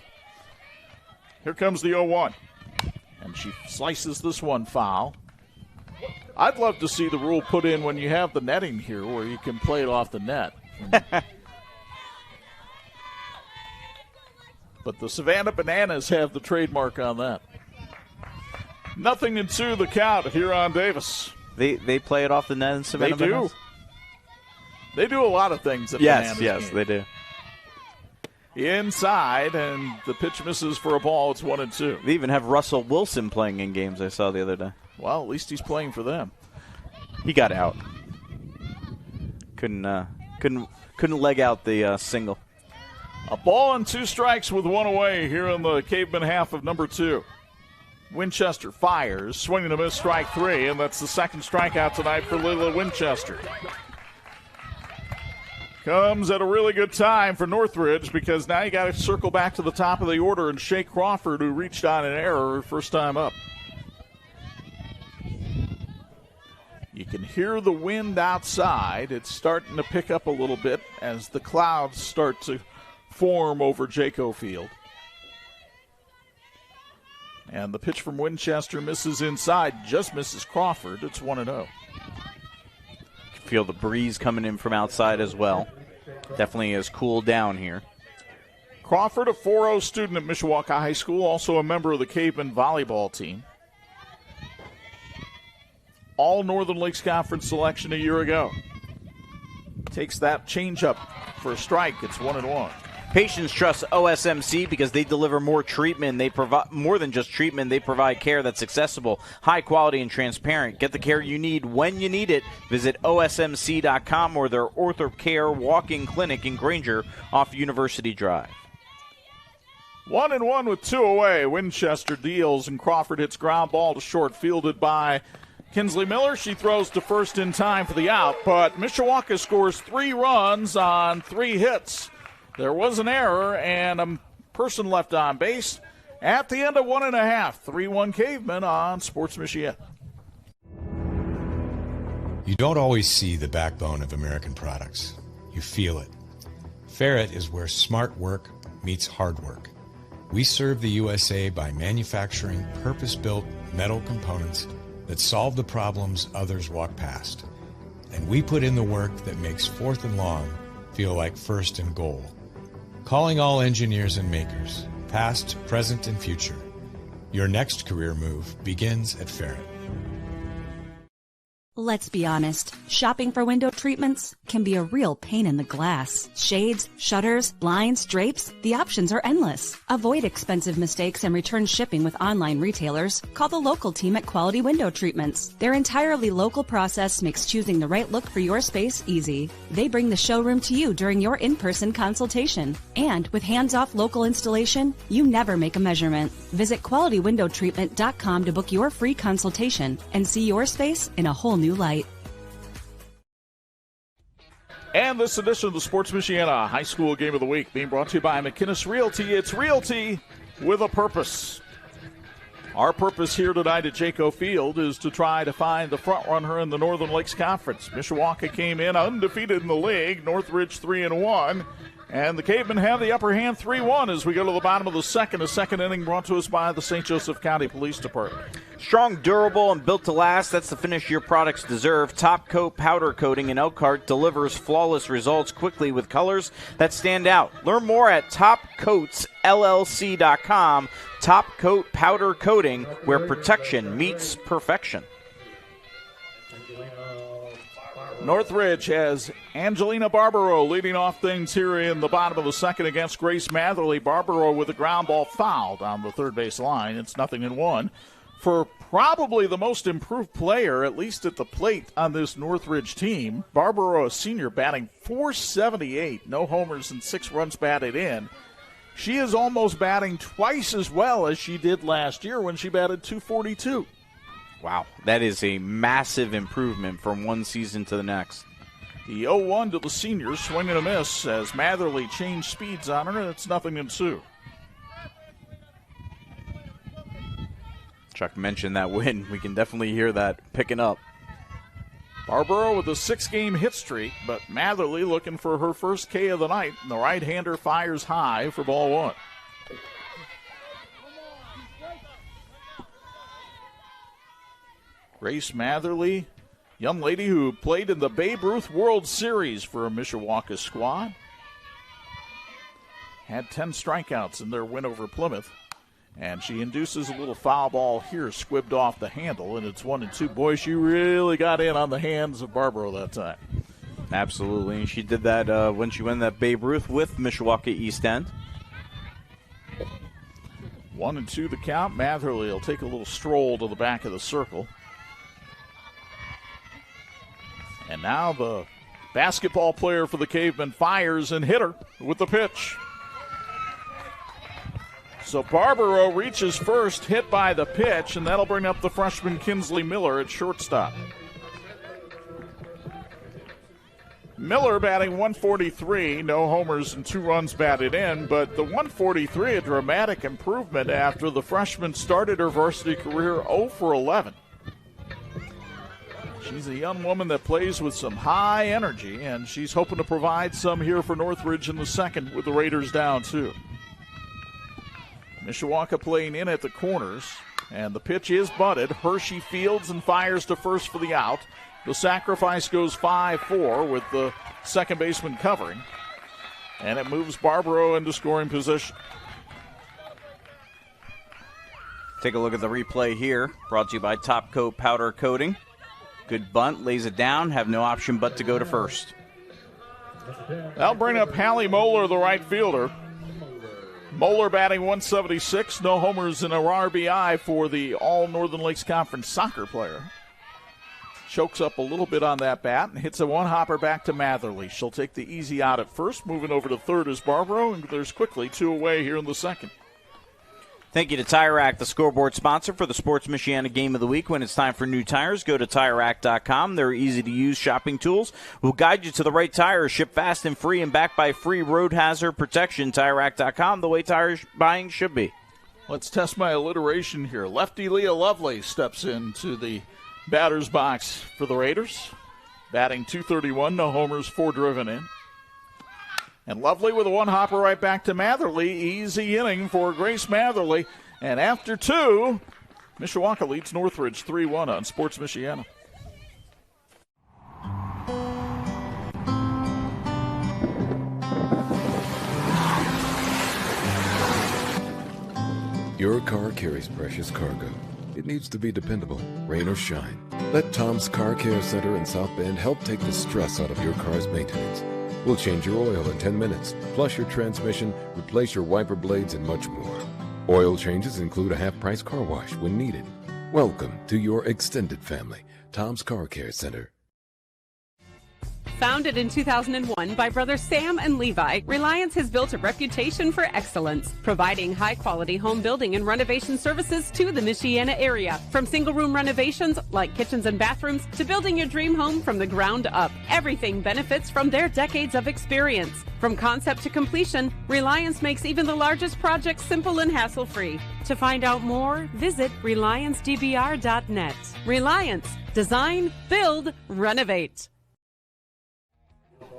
Here comes the 0-1, and she slices this one foul. I'd love to see the rule put in when you have the netting here where you can play it off the net. But the Savannah Bananas have the trademark on that. 0-2 the count here on Davis. They play it off the net in Savannah Bananas? They do a lot of things at Yes, Bananas game. they do. Inside, and the pitch misses for a ball. It's 1-2. They even have Russell Wilson playing in games I saw the other day. Well, at least he's playing for them. He got out. Couldn't leg out the single. A ball and 2 strikes with 1 away here in the Caveman half of number 2. Winchester fires, swinging a miss, strike 3, and that's the second strikeout tonight for Lila Winchester. Comes at a really good time for Northridge because now you got to circle back to the top of the order and Shay Crawford, who reached on an error first time up. You can hear the wind outside. It's starting to pick up a little bit as the clouds start to form over Jayco Field. And the pitch from Winchester misses inside, just misses Crawford. It's 1-0. Feel the breeze coming in from outside as well. Definitely has cooled down here. Crawford, a 4.0 student at Mishawaka High School, also a member of the Caveman volleyball team. All Northern Lakes Conference selection a year ago. Takes that changeup for a strike. It's 1-1. Patients trust OSMC because they deliver more treatment. They provide more than just treatment. They provide care that's accessible, high quality, and transparent. Get the care you need when you need it. Visit OSMC.com or their OrthoCare walk-in clinic in Granger off University Drive. 1-1 with 2 away. Winchester deals, and Crawford hits ground ball to short, fielded by Kinsley Miller. She throws to first in time for the out, but Mishawaka scores 3 runs on 3 hits. There was an error and a person left on base at the end of 1.5. 3-1 Caveman on Sports Michiana. You don't always see the backbone of American products. You feel it. Ferret is where smart work meets hard work. We serve the USA by manufacturing purpose-built metal components that solve the problems others walk past. And we put in the work that makes 4th and long feel like first and goal. Calling all engineers and makers, past, present, and future. Your next career move begins at Ferret. Let's be honest, shopping for window treatments can be a real pain in the glass. Shades, shutters, blinds, drapes, the options are endless. Avoid expensive mistakes and return shipping with online retailers. Call the local team at Quality Window Treatments. Their entirely local process makes choosing the right look for your space easy. They bring the showroom to you during your in-person consultation. And with hands-off local installation, you never make a measurement. Visit QualityWindowTreatment.com to book your free consultation and see your space in a whole new light. And this edition of the Sports Michiana High School Game of the Week being brought to you by McKinnis Realty. It's realty with a purpose. Our purpose here tonight at Jayco Field is to try to find the front runner in the Northern Lakes Conference. Mishawaka came in undefeated in the league, Northridge 3-1. And the Cavemen have the upper hand 3-1 as we go to the bottom of the second. A second inning brought to us by the St. Joseph County Police Department. Strong, durable, and built to last. That's the finish your products deserve. Top Coat Powder Coating in Elkhart delivers flawless results quickly with colors that stand out. Learn more at topcoatsllc.com. Top Coat Powder Coating, where protection meets perfection. Northridge has Angelina Barbaro leading off things here in the bottom of the second against Grace Matherly. Barbaro with a ground ball fouled on the third base line. It's 0-1. For probably the most improved player, at least at the plate on this Northridge team, Barbaro, a senior, batting .478. No homers and 6 runs batted in. She is almost batting twice as well as she did last year when she batted .242. Wow, that is a massive improvement from one season to the next. The 0-1 to the seniors, swing and a miss as Matherly changed speeds on her, and it's 0-2. Chuck mentioned that win. We can definitely hear that picking up. Barbaro with a 6-game hit streak, but Matherly looking for her first K of the night. And the right-hander fires high for ball 1. Grace Matherly, young lady who played in the Babe Ruth World Series for a Mishawaka squad. Had 10 strikeouts in their win over Plymouth. And she induces a little foul ball here, squibbed off the handle, and it's 1-2. Boy, she really got in on the hands of Barbaro that time. Absolutely, and she did that when she won that Babe Ruth with Mishawaka East End. 1-2 the count. Matherly will take a little stroll to the back of the circle. And now the basketball player for the Cavemen fires and hit her with the pitch. So Barbaro reaches first, hit by the pitch, and that'll bring up the freshman Kinsley Miller at shortstop. Miller batting .143, no homers and 2 runs batted in, but the .143 a dramatic improvement after the freshman started her varsity career 0-for-11. She's a young woman that plays with some high energy, and she's hoping to provide some here for Northridge in the second with the Raiders down 2. Mishawaka playing in at the corners, and the pitch is butted. Hershey fields and fires to first for the out. The sacrifice goes 5-4 with the second baseman covering. And it moves Barbaro into scoring position. Take a look at the replay here, brought to you by Top Coat Powder Coating. Good bunt, lays it down, have no option but to go to first. That'll bring up Hallie Moeller, the right fielder. Moeller batting 176, no homers and a RBI for the All-Northern Lakes Conference soccer player. Chokes up a little bit on that bat and hits a one-hopper back to Matherly. She'll take the easy out at first. Moving over to third is Barbaro, and there's quickly 2 away here in the second. Thank you to Tire Rack, the scoreboard sponsor for the Sports Michiana Game of the Week. When it's time for new tires, go to TireRack.com. Their easy-to-use shopping tools will guide you to the right tires. Ship fast and free and backed by free road hazard protection. TireRack.com, the way tires buying should be. Let's test my alliteration here. Lefty Leah Lovely steps into the batter's box for the Raiders. Batting .231, no homers, 4 driven in. And Lovely with a one-hopper right back to Matherly. Easy inning for Grace Matherly. And after 2, Mishawaka leads Northridge 3-1 on Sports Michiana. Your car carries precious cargo. It needs to be dependable, rain or shine. Let Tom's Car Care Center in South Bend help take the stress out of your car's maintenance. We'll change your oil in 10 minutes, flush your transmission, replace your wiper blades, and much more. Oil changes include a half-price car wash when needed. Welcome to your extended family, Tom's Car Care Center. Founded in 2001 by brothers Sam and Levi, Reliance has built a reputation for excellence, providing high-quality home building and renovation services to the Michiana area. From single-room renovations like kitchens and bathrooms to building your dream home from the ground up, everything benefits from their decades of experience. From concept to completion, Reliance makes even the largest projects simple and hassle-free. To find out more, visit RelianceDBR.net. Reliance. Design, build, renovate.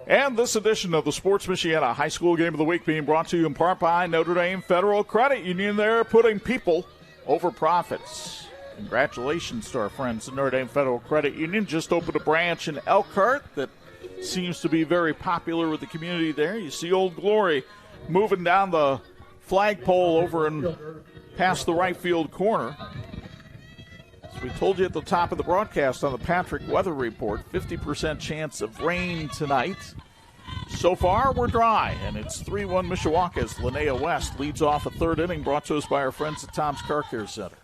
And this edition of the Sports Michiana High School Game of the Week being brought to you in part by Notre Dame Federal Credit Union. They're putting people over profits. Congratulations to our friends at Notre Dame Federal Credit Union. Just opened a branch in Elkhart that seems to be very popular with the community there. You see Old Glory moving down the flagpole over and past the right field corner. As we told you at the top of the broadcast on the Patrick Weather Report, 50% chance of rain tonight. So far, we're dry, and it's 3-1 Mishawaka as Linnea West leads off a third inning, brought to us by our friends at Tom's Car Care Center.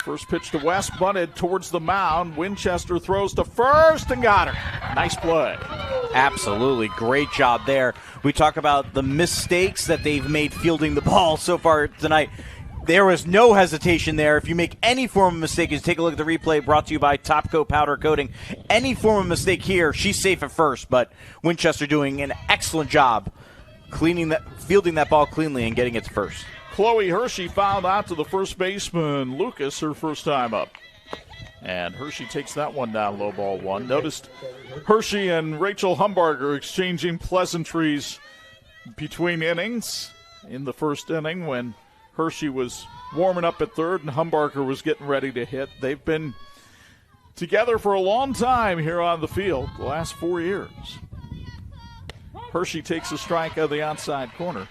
First pitch to West, bunted towards the mound. Winchester throws to first and got her. Nice play. Absolutely. Great job there. We talk about the mistakes that they've made fielding the ball so far tonight. There was no hesitation there. If you make any form of mistake, you take a look at the replay brought to you by Top Coat Powder Coating. Any form of mistake here, she's safe at first, but Winchester doing an excellent job fielding that ball cleanly and getting it to first. Chloe Hershey fouled out to the first baseman, Lucas, her first time up. And Hershey takes that one down, low ball one. Noticed Hershey and Rachel Humbarger exchanging pleasantries between innings in the first inning when Hershey was warming up at third and Humbarger was getting ready to hit. They've been together for a long time here on the field, the last 4 years. Hershey takes a strike out of the outside corner,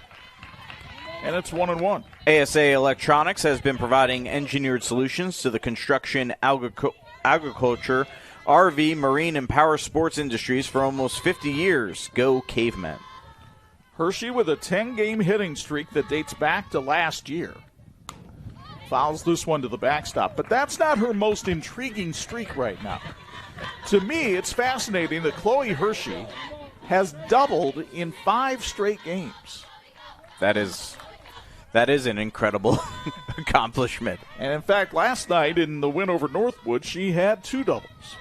and it's 1-1. ASA Electronics has been providing engineered solutions to the construction, agriculture, RV, marine, and power sports industries for almost 50 years. Go Cavemen. Hershey with a 10-game hitting streak that dates back to last year. Fouls this one to the backstop, but that's not her most intriguing streak right now. To me, it's fascinating that Chloe Hershey has doubled in 5 straight games. That is an incredible accomplishment. And in fact, last night in the win over Northwood, she had 2 doubles.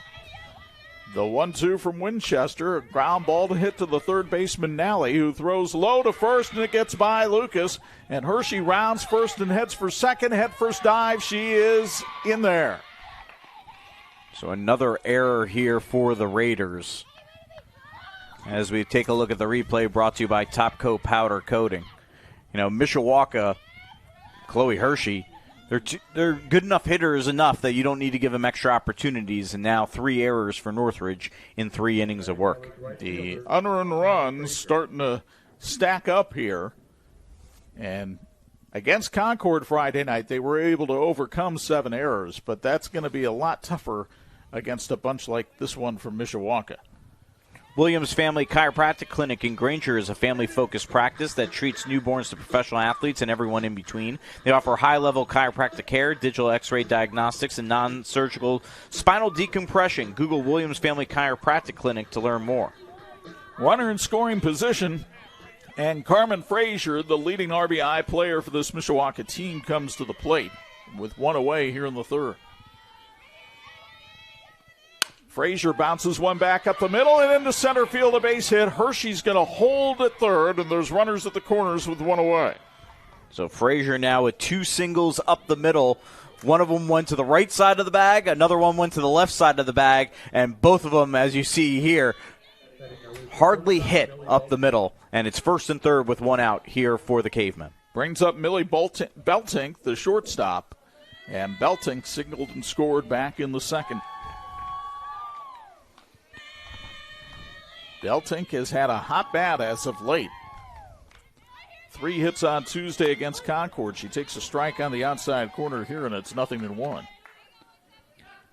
The 1-2 from Winchester, a ground ball to hit to the third baseman, Nally, who throws low to first, and it gets by Lucas. And Hershey rounds first and heads for second. Head first dive. She is in there. So another error here for the Raiders. As we take a look at the replay brought to you by Top Coat Powder Coating. You know, Mishawaka, Chloe Hershey, They're good enough hitters enough that you don't need to give them extra opportunities, and now 3 errors for Northridge in 3 innings of work. The unearned runs starting to stack up here. And against Concord Friday night, they were able to overcome 7 errors, but that's going to be a lot tougher against a bunch like this one from Mishawaka. Williams Family Chiropractic Clinic in Granger is a family-focused practice that treats newborns to professional athletes and everyone in between. They offer high-level chiropractic care, digital x-ray diagnostics, and non-surgical spinal decompression. Google Williams Family Chiropractic Clinic to learn more. Runner in scoring position, and Carmen Frazier, the leading RBI player for this Mishawaka team, comes to the plate with 1 away here in the 3rd. Frazier bounces one back up the middle and into center field, a base hit. Hershey's going to hold at 3rd, and there's runners at the corners with 1 away. So Frazier now with 2 singles up the middle. One of them went to the right side of the bag, another one went to the left side of the bag, and both of them, as you see here, hardly hit up the middle. And it's 1st and 3rd with 1 out here for the Cavemen. Brings up Millie Beltink, the shortstop, and Beltink signaled and scored back in the 2nd. Beltink has had a hot bat as of late. 3 hits on Tuesday against Concord. She takes a strike on the outside corner here, and it's 0-1.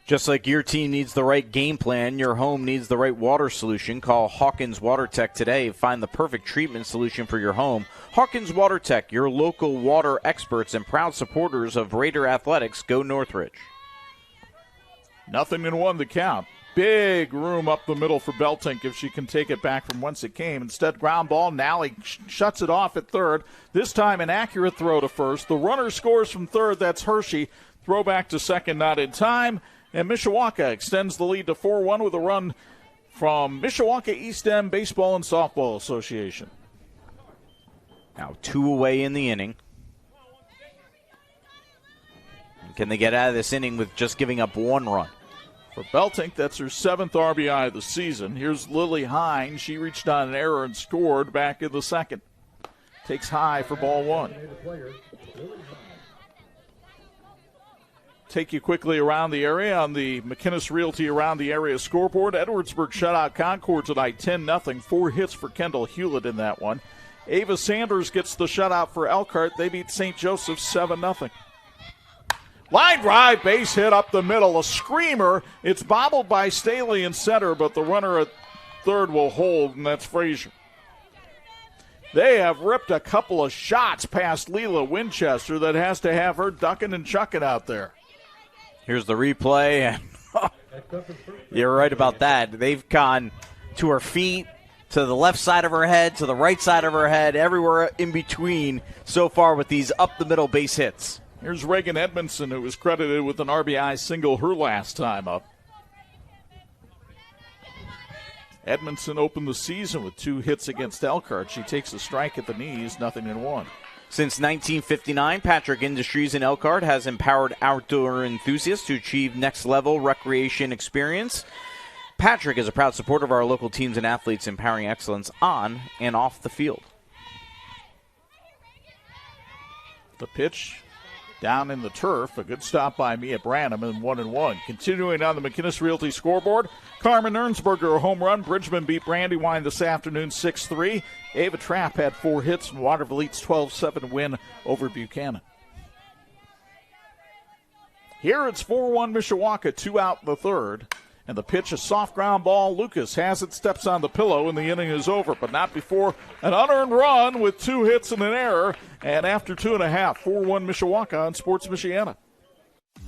Just like your team needs the right game plan, your home needs the right water solution. Call Hawkins Water Tech today. Find the perfect treatment solution for your home. Hawkins Water Tech, your local water experts and proud supporters of Raider Athletics. Go Northridge. 0-1 the count. Big room up the middle for Beltink if she can take it back from whence it came. Instead, ground ball. Nally shuts it off at 3rd. This time, an accurate throw to 1st. The runner scores from 3rd. That's Hershey. Throw back to 2nd, not in time. And Mishawaka extends the lead to 4-1 with a run from Mishawaka East End Baseball and Softball Association. Now 2 away in the inning. Can they get out of this inning with just giving up 1 run? For Beltink, that's her 7th RBI of the season. Here's Lily Hine. She reached on an error and scored back in the 2nd. Takes high for ball 1. Take you quickly around the area on the McInnes Realty Around the Area scoreboard. Edwardsburg shut out Concord tonight 10-0. 4 hits for Kendall Hewlett in that one. Ava Sanders gets the shutout for Elkhart. They beat St. Joseph 7-0. Line drive, base hit up the middle, a screamer. It's bobbled by Staley in center, but the runner at 3rd will hold, and that's Frazier. They have ripped a couple of shots past Leela Winchester that has to have her ducking and chucking out there. Here's the replay, and you're right about that. They've gone to her feet, to the left side of her head, to the right side of her head, everywhere in between so far with these up-the-middle base hits. Here's Reagan Edmondson, who was credited with an RBI single her last time up. Edmondson opened the season with 2 hits against Elkhart. She takes a strike at the knees, 0-1. Since 1959, Patrick Industries in Elkhart has empowered outdoor enthusiasts to achieve next-level recreation experience. Patrick is a proud supporter of our local teams and athletes, empowering excellence on and off the field. The pitch down in the turf. A good stop by Mia Branham, and 1-1. Continuing on the McInnes Realty scoreboard, Carmen Ernsberger a home run. Bridgman beat Brandywine this afternoon 6-3. Ava Trapp had 4 hits, and Waterville Eats 12-7 win over Buchanan. Here it's 4-1 Mishawaka, 2 out in the 3rd. And the pitch, a soft ground ball. Lucas has it, steps on the pillow, and the inning is over. But not before an unearned run with 2 hits and an error. And after 2.5, 4-1 Mishawaka on Sports Michiana.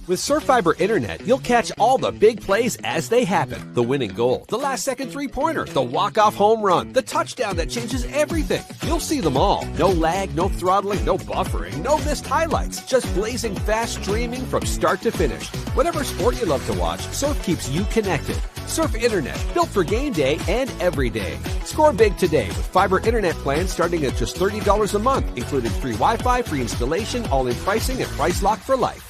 With Surf Fiber Internet, you'll catch all the big plays as they happen. The winning goal, the last-second three-pointer, the walk-off home run, the touchdown that changes everything. You'll see them all. No lag, no throttling, no buffering, no missed highlights. Just blazing fast streaming from start to finish. Whatever sport you love to watch, Surf keeps you connected. Surf Internet, built for game day and every day. Score big today with fiber internet plans starting at just $30 a month, including free Wi-Fi, free installation, all-in pricing, and price lock for life.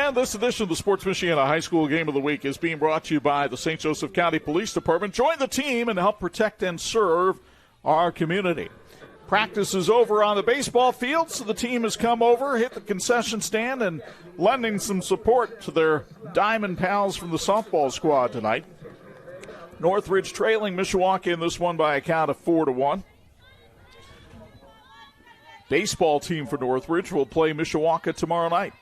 And this edition of the Sports Michiana High School Game of the Week is being brought to you by the St. Joseph County Police Department. Join the team and help protect and serve our community. Practice is over on the baseball field, so the team has come over, hit the concession stand, and lending some support to their Diamond pals from the softball squad tonight. Northridge trailing Mishawaka in this one by a count of 4-1. Baseball team for Northridge will play Mishawaka tomorrow night.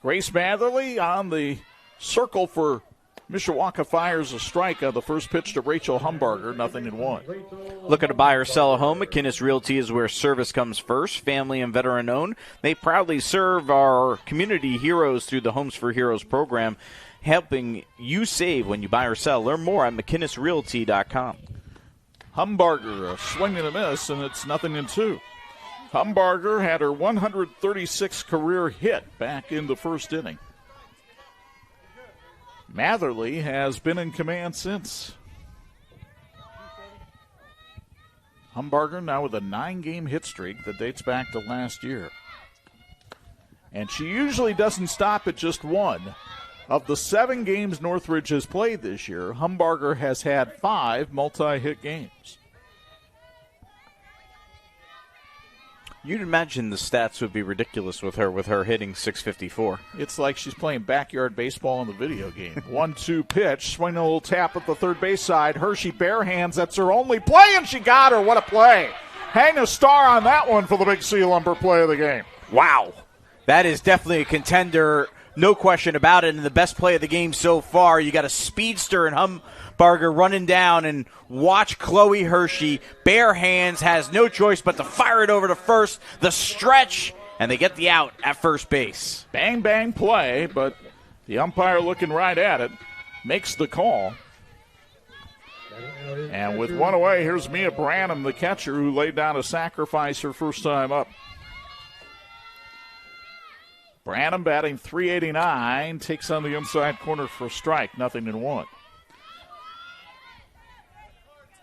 Grace Matherly on the circle for Mishawaka fires a strike on the first pitch to Rachel Humbarger, 0-1. Looking to buy or sell a home, McKinnis Realty is where service comes first, family and veteran owned. They proudly serve our community heroes through the Homes for Heroes program, helping you save when you buy or sell. Learn more at McKinnisRealty.com. Humbarger, a swing and a miss, and it's 0-2. Humbarger had her 136th career hit back in the first inning. Matherly has been in command since. Humbarger now with a 9-game hit streak that dates back to last year. And she usually doesn't stop at just one. Of the 7 games Northridge has played this year, Humbarger has had 5 multi-hit games. You'd imagine the stats would be ridiculous with her hitting .654. It's like she's playing backyard baseball in the video game. 1-2 pitch, swing a little tap at the third base side. Hershey bare hands, that's her only play, and she got her. What a play. Hang a star on that one for the Big C Lumber play of the game. Wow. That is definitely a contender, no question about it, and the best play of the game so far. You got a speedster in Humbarger running down, and watch Chloe Hershey, bare hands, has no choice but to fire it over to first, the stretch, and they get the out at first base. Bang, bang play, but the umpire looking right at it makes the call. And with one away, here's Mia Branham, the catcher, who laid down a sacrifice her first time up. Branham batting .389, takes on the inside corner for a strike, 0-1.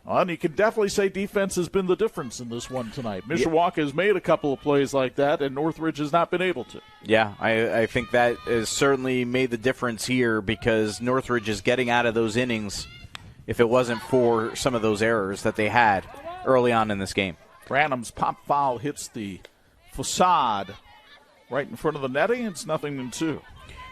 Well, and you can definitely say defense has been the difference in this one tonight. Mishawaka has made a couple of plays like that, and Northridge has not been able to. Yeah, I think that has certainly made the difference here because Northridge is getting out of those innings if it wasn't for some of those errors that they had early on in this game. Branham's pop foul hits the facade right in front of the netting. It's 0-2.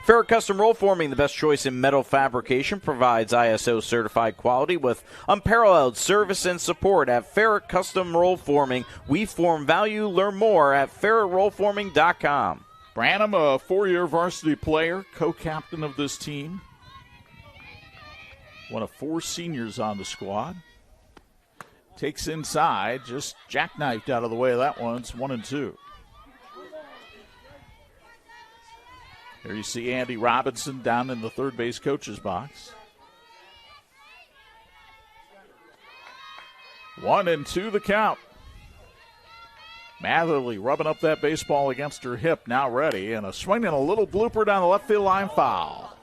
Ferret Custom Roll Forming, the best choice in metal fabrication, provides ISO certified quality with unparalleled service and support at Ferret Custom Roll Forming. We form value. Learn more at ferretrollforming.com. Branham, a 4-year varsity player, co-captain of this team. One of 4 seniors on the squad. Takes inside, just jackknifed out of the way of that one. It's 1-2. Here you see Andy Robinson down in the third base coach's box. 1-2 the count. Matherly rubbing up that baseball against her hip, now ready, and a swing and a little blooper down the left field line, foul.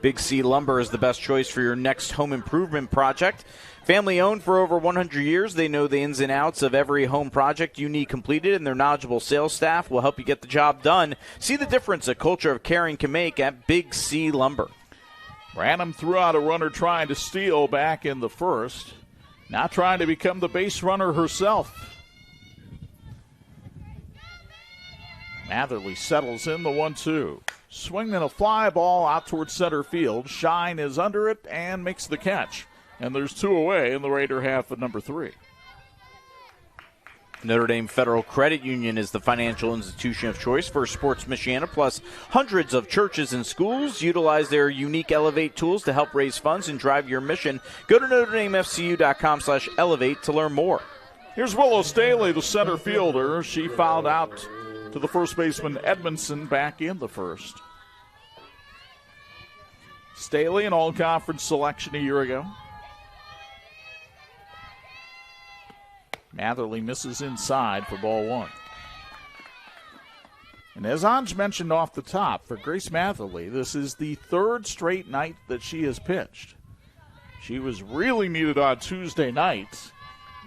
Big C Lumber is the best choice for your next home improvement project. Family owned for over 100 years, they know the ins and outs of every home project you need completed, and their knowledgeable sales staff will help you get the job done. See the difference a culture of caring can make at Big C Lumber. Branham threw out a runner trying to steal back in the first. Now trying to become the base runner herself. Matherly settles in the 1-2. Swing and a fly ball out towards center field. Shine is under it and makes the catch. And there's 2 away in the Raider half of number 3. Notre Dame Federal Credit Union is the financial institution of choice for Sports Michiana, plus hundreds of churches and schools utilize their unique Elevate tools to help raise funds and drive your mission. Go to NotreDameFCU.com/elevate to learn more. Here's Willow Staley, the center fielder. She fouled out to the first baseman Edmondson back in the first. Staley, an all-conference selection a year ago. Matherly misses inside for ball 1. And as Anj mentioned off the top, for Grace Matherly, this is the 3rd straight night that she has pitched. She was really needed on Tuesday night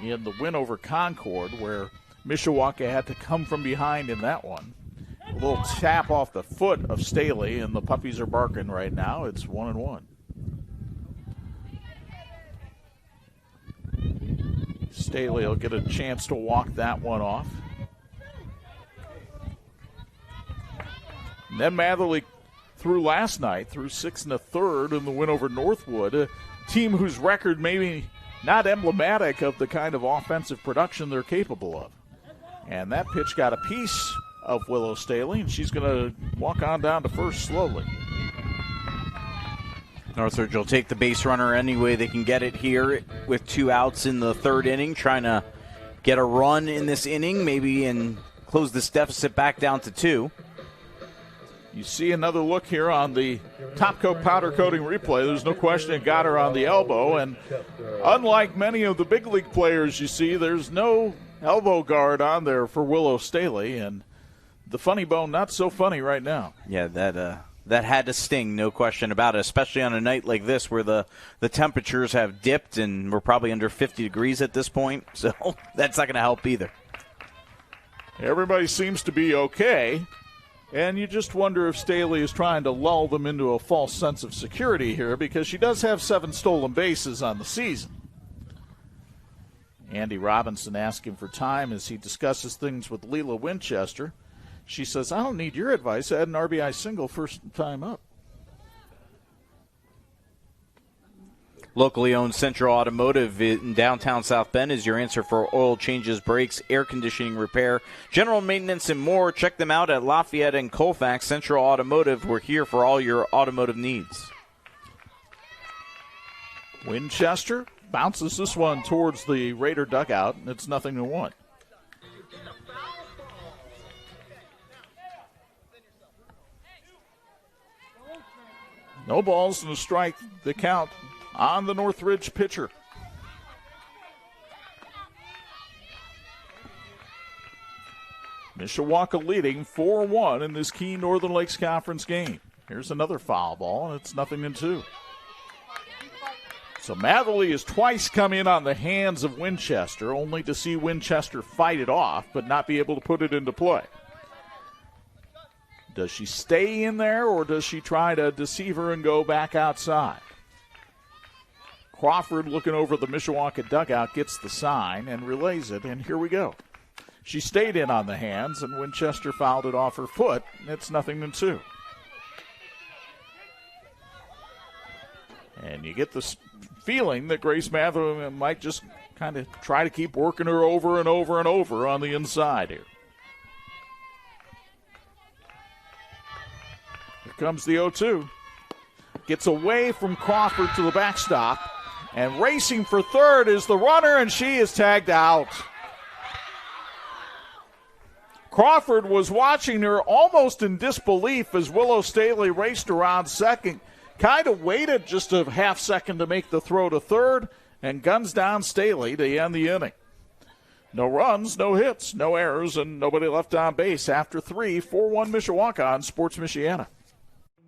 in the win over Concord, where Mishawaka had to come from behind in that one. A little tap off the foot of Staley, and the puppies are barking right now. It's 1-1. Staley will get a chance to walk that one off. And then Matherly threw last night, threw 6 1/3 in the win over Northwood, a team whose record maybe not emblematic of the kind of offensive production they're capable of. And that pitch got a piece of Willow Staley, and she's going to walk on down to first slowly. Northridge will take the base runner any way they can get it here with 2 outs in the third inning, trying to get a run in this inning maybe and close this deficit back down to 2. You see another look here on the top coat powder coating replay. There's no question it got her on the elbow, and unlike many of the big league players you see, there's no elbow guard on there for Willow Staley, and the funny bone not so funny right now. Yeah, that had to sting, no question about it, especially on a night like this where the temperatures have dipped and we're probably under 50 degrees at this point, so that's not going to help either. Everybody seems to be okay, and you just wonder if Staley is trying to lull them into a false sense of security here, because she does have 7 stolen bases on the season. Andy Robinson asking for time as he discusses things with Leela Winchester. She says, I don't need your advice. I had an RBI single first time up. Locally owned Central Automotive in downtown South Bend is your answer for oil changes, brakes, air conditioning repair, general maintenance, and more. Check them out at Lafayette and Colfax. Central Automotive, we're here for all your automotive needs. Winchester bounces this one towards the Raider dugout, and it's 0-1. No balls and a strike, the count on the Northridge pitcher. Mishawaka leading 4-1 in this key Northern Lakes Conference game. Here's another foul ball, and it's 0-2. So Matherly has twice come in on the hands of Winchester, only to see Winchester fight it off, but not be able to put it into play. Does she stay in there, or does she try to deceive her and go back outside? Crawford, looking over the Mishawaka dugout, gets the sign and relays it, and here we go. She stayed in on the hands, and Winchester fouled it off her foot. It's 0-2. And you get this feeling that Grace Matherly might just kind of try to keep working her over and over and over on the inside here. Here comes the 0-2. Gets away from Crawford to the backstop. And racing for third is the runner, and she is tagged out. Crawford was watching her almost in disbelief as Willow Staley raced around second. Kind of waited just a half second to make the throw to third, and guns down Staley to end the inning. No runs, no hits, no errors, and nobody left on base after 3. 4-1 Mishawaka on Sports Michiana.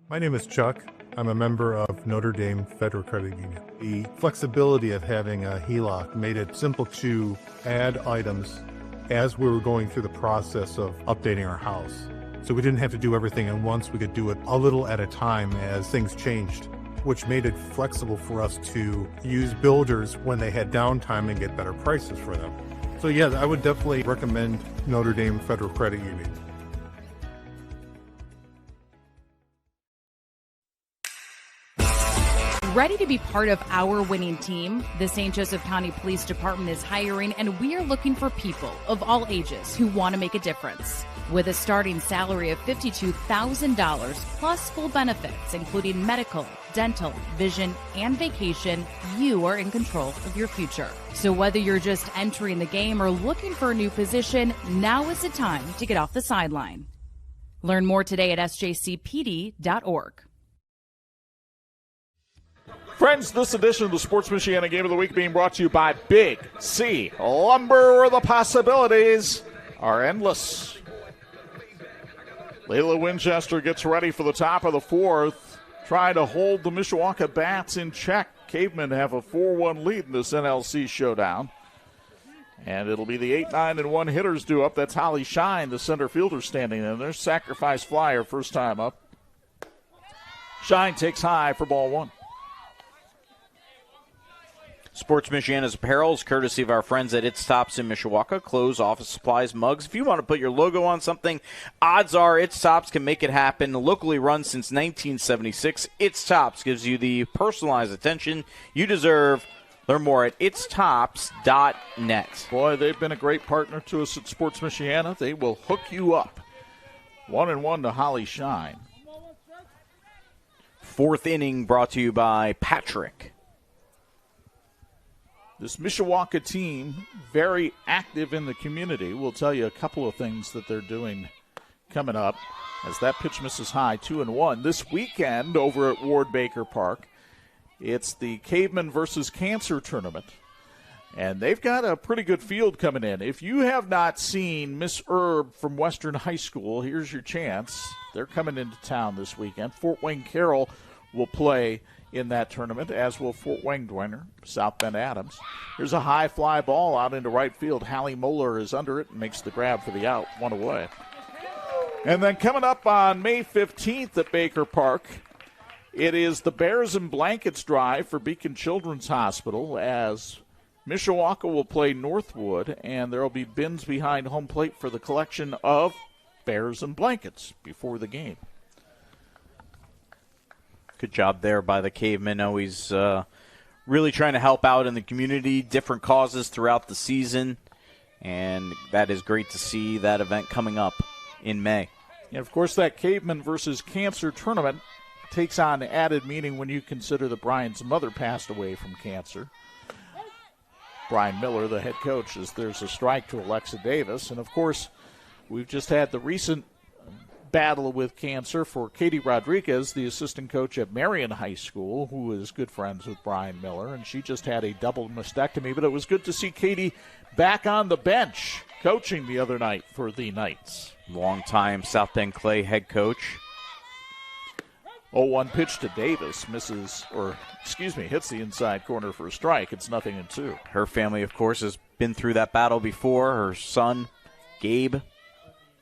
My name is Chuck. I'm a member of Notre Dame Federal Credit Union. The flexibility of having a HELOC made it simple to add items as we were going through the process of updating our house. So we didn't have to do everything at once. We could do it a little at a time as things changed, which made it flexible for us to use builders when they had downtime and get better prices for them. So yeah, I would definitely recommend Notre Dame Federal Credit Union. Ready to be part of our winning team? The St. Joseph County Police Department is hiring, and we are looking for people of all ages who want to make a difference. With a starting salary of $52,000 plus full benefits, including medical, dental, vision, and vacation, you are in control of your future. So whether you're just entering the game or looking for a new position, now is the time to get off the sideline. Learn more today at sjcpd.org. Friends, this edition of the Sports Michiana Game of the Week being brought to you by Big C Lumber, where the possibilities are endless. Leila Winchester gets ready for the top of the fourth, trying to hold the Mishawaka Bats in check. Cavemen have a 4-1 lead in this NLC showdown. And it'll be the 8, 9, and 1 hitters due up. That's Holly Shine, the center fielder, standing in there. Sacrifice fly, her first time up. Shine takes high for ball 1. Sports Michiana's apparel is courtesy of our friends at It's Tops in Mishawaka. Clothes, office supplies, mugs. If you want to put your logo on something, odds are It's Tops can make it happen. Locally run since 1976, It's Tops gives you the personalized attention you deserve. Learn more at itstops.net. Boy, they've been a great partner to us at Sports Michiana. They will hook you up. 1-1 to Holly Shine. 4th inning brought to you by Patrick. This Mishawaka team, very active in the community. We'll tell you a couple of things that they're doing coming up as that pitch misses high, 2-1. This weekend over at Ward Baker Park, it's the Caveman versus Cancer tournament. And they've got a pretty good field coming in. If you have not seen Miss Herb from Western High School, here's your chance. They're coming into town this weekend. Fort Wayne Carroll will play in that tournament, as will Fort Wayne winner, South Bend Adams. Here's a high fly ball out into right field. Hallie Moeller is under it and makes the grab for the out, 1 away. And then coming up on May 15th at Baker Park, it is the Bears and Blankets drive for Beacon Children's Hospital as Mishawaka will play Northwood, and there will be bins behind home plate for the collection of Bears and Blankets before the game. Good job there by the Caveman. Always really trying to help out in the community, different causes throughout the season, and that is great to see that event coming up in May. And, of course, that Caveman versus Cancer tournament takes on added meaning when you consider that Brian's mother passed away from cancer. Brian Miller, the head coach, as there's a strike to Alexa Davis. And, of course, we've just had the recent battle with cancer for Katie Rodriguez, the assistant coach at Marion High School, who is good friends with Brian Miller, and she just had a double mastectomy. But it was good to see Katie back on the bench coaching the other night for the Knights. Longtime South Bend Clay head coach. 0-1 pitch to Davis, hits the inside corner for a strike. It's 0-2. Her family, of course, has been through that battle before. Her son, Gabe,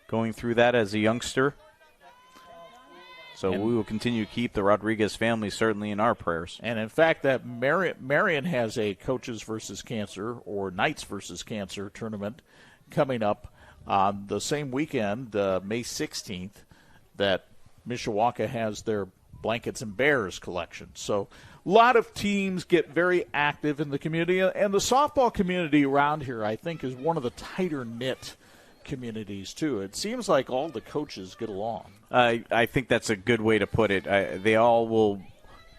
going through that as a youngster. So we will continue to keep the Rodriguez family certainly in our prayers. And, in fact, that Marion has a Coaches versus Cancer or Knights versus Cancer tournament coming up on the same weekend, May 16th, that Mishawaka has their Blankets and Bears collection. So a lot of teams get very active in the community. And the softball community around here, I think, is one of the tighter-knit communities too. It seems like all the coaches get along. I think that's a good way to put it. They all will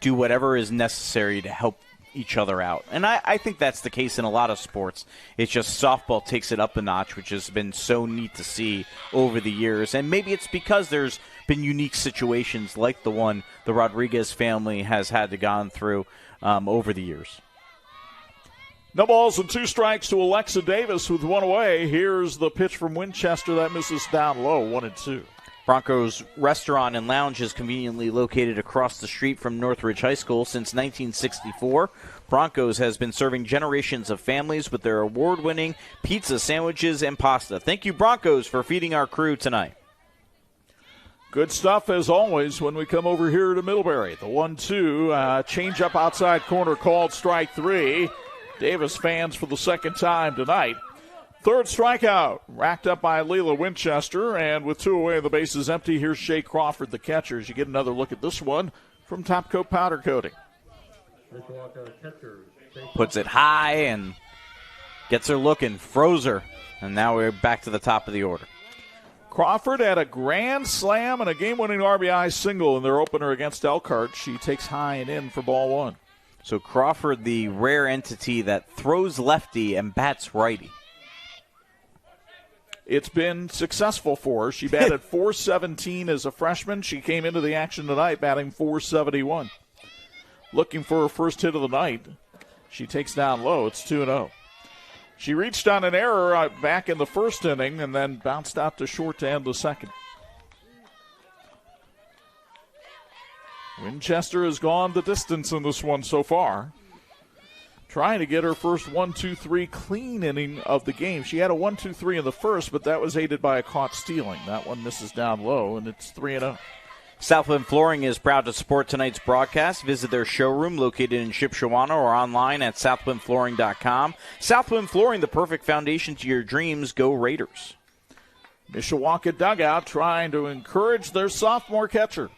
do whatever is necessary to help each other out. And I think that's the case in a lot of sports. It's just softball takes it up a notch, which has been so neat to see over the years. And maybe it's because there's been unique situations like the one the Rodriguez family has had to gone through over the years. No balls and 2 strikes to Alexa Davis with 1 away. Here's the pitch from Winchester. That misses down low, 1-2. Broncos Restaurant and Lounge is conveniently located across the street from Northridge High School since 1964. Broncos has been serving generations of families with their award-winning pizza, sandwiches, and pasta. Thank you, Broncos, for feeding our crew tonight. Good stuff, as always, when we come over here to Middlebury. The 1-2, change-up outside corner called strike 3. Davis fans for the second time tonight. 3rd strikeout, racked up by Leila Winchester, and with 2 away, the base is empty. Here's Shea Crawford, the catcher, as you get another look at this one from Top Coat Powder Coating. Puts it high and gets her looking, froze her, and now we're back to the top of the order. Crawford had a grand slam and a game-winning RBI single in their opener against Elkhart. She takes high and in for ball 1. So Crawford, the rare entity that throws lefty and bats righty. It's been successful for her. She batted .417 as a freshman. She came into the action tonight batting .471. Looking for her first hit of the night. She takes down low. It's 2-0. She reached on an error back in the first inning and then bounced out to short to end the second. Winchester has gone the distance in this one so far. trying to get her first 1-2-3 clean inning of the game. She had a 1-2-3 in the first, but that was aided by a caught stealing. That one misses down low, and it's 3-0. Southwind Flooring is proud to support tonight's broadcast. Visit their showroom located in Shipshewana or online at southwindflooring.com. Southwind Flooring, the perfect foundation to your dreams. Go Raiders. Mishawaka dugout trying to encourage their sophomore catcher.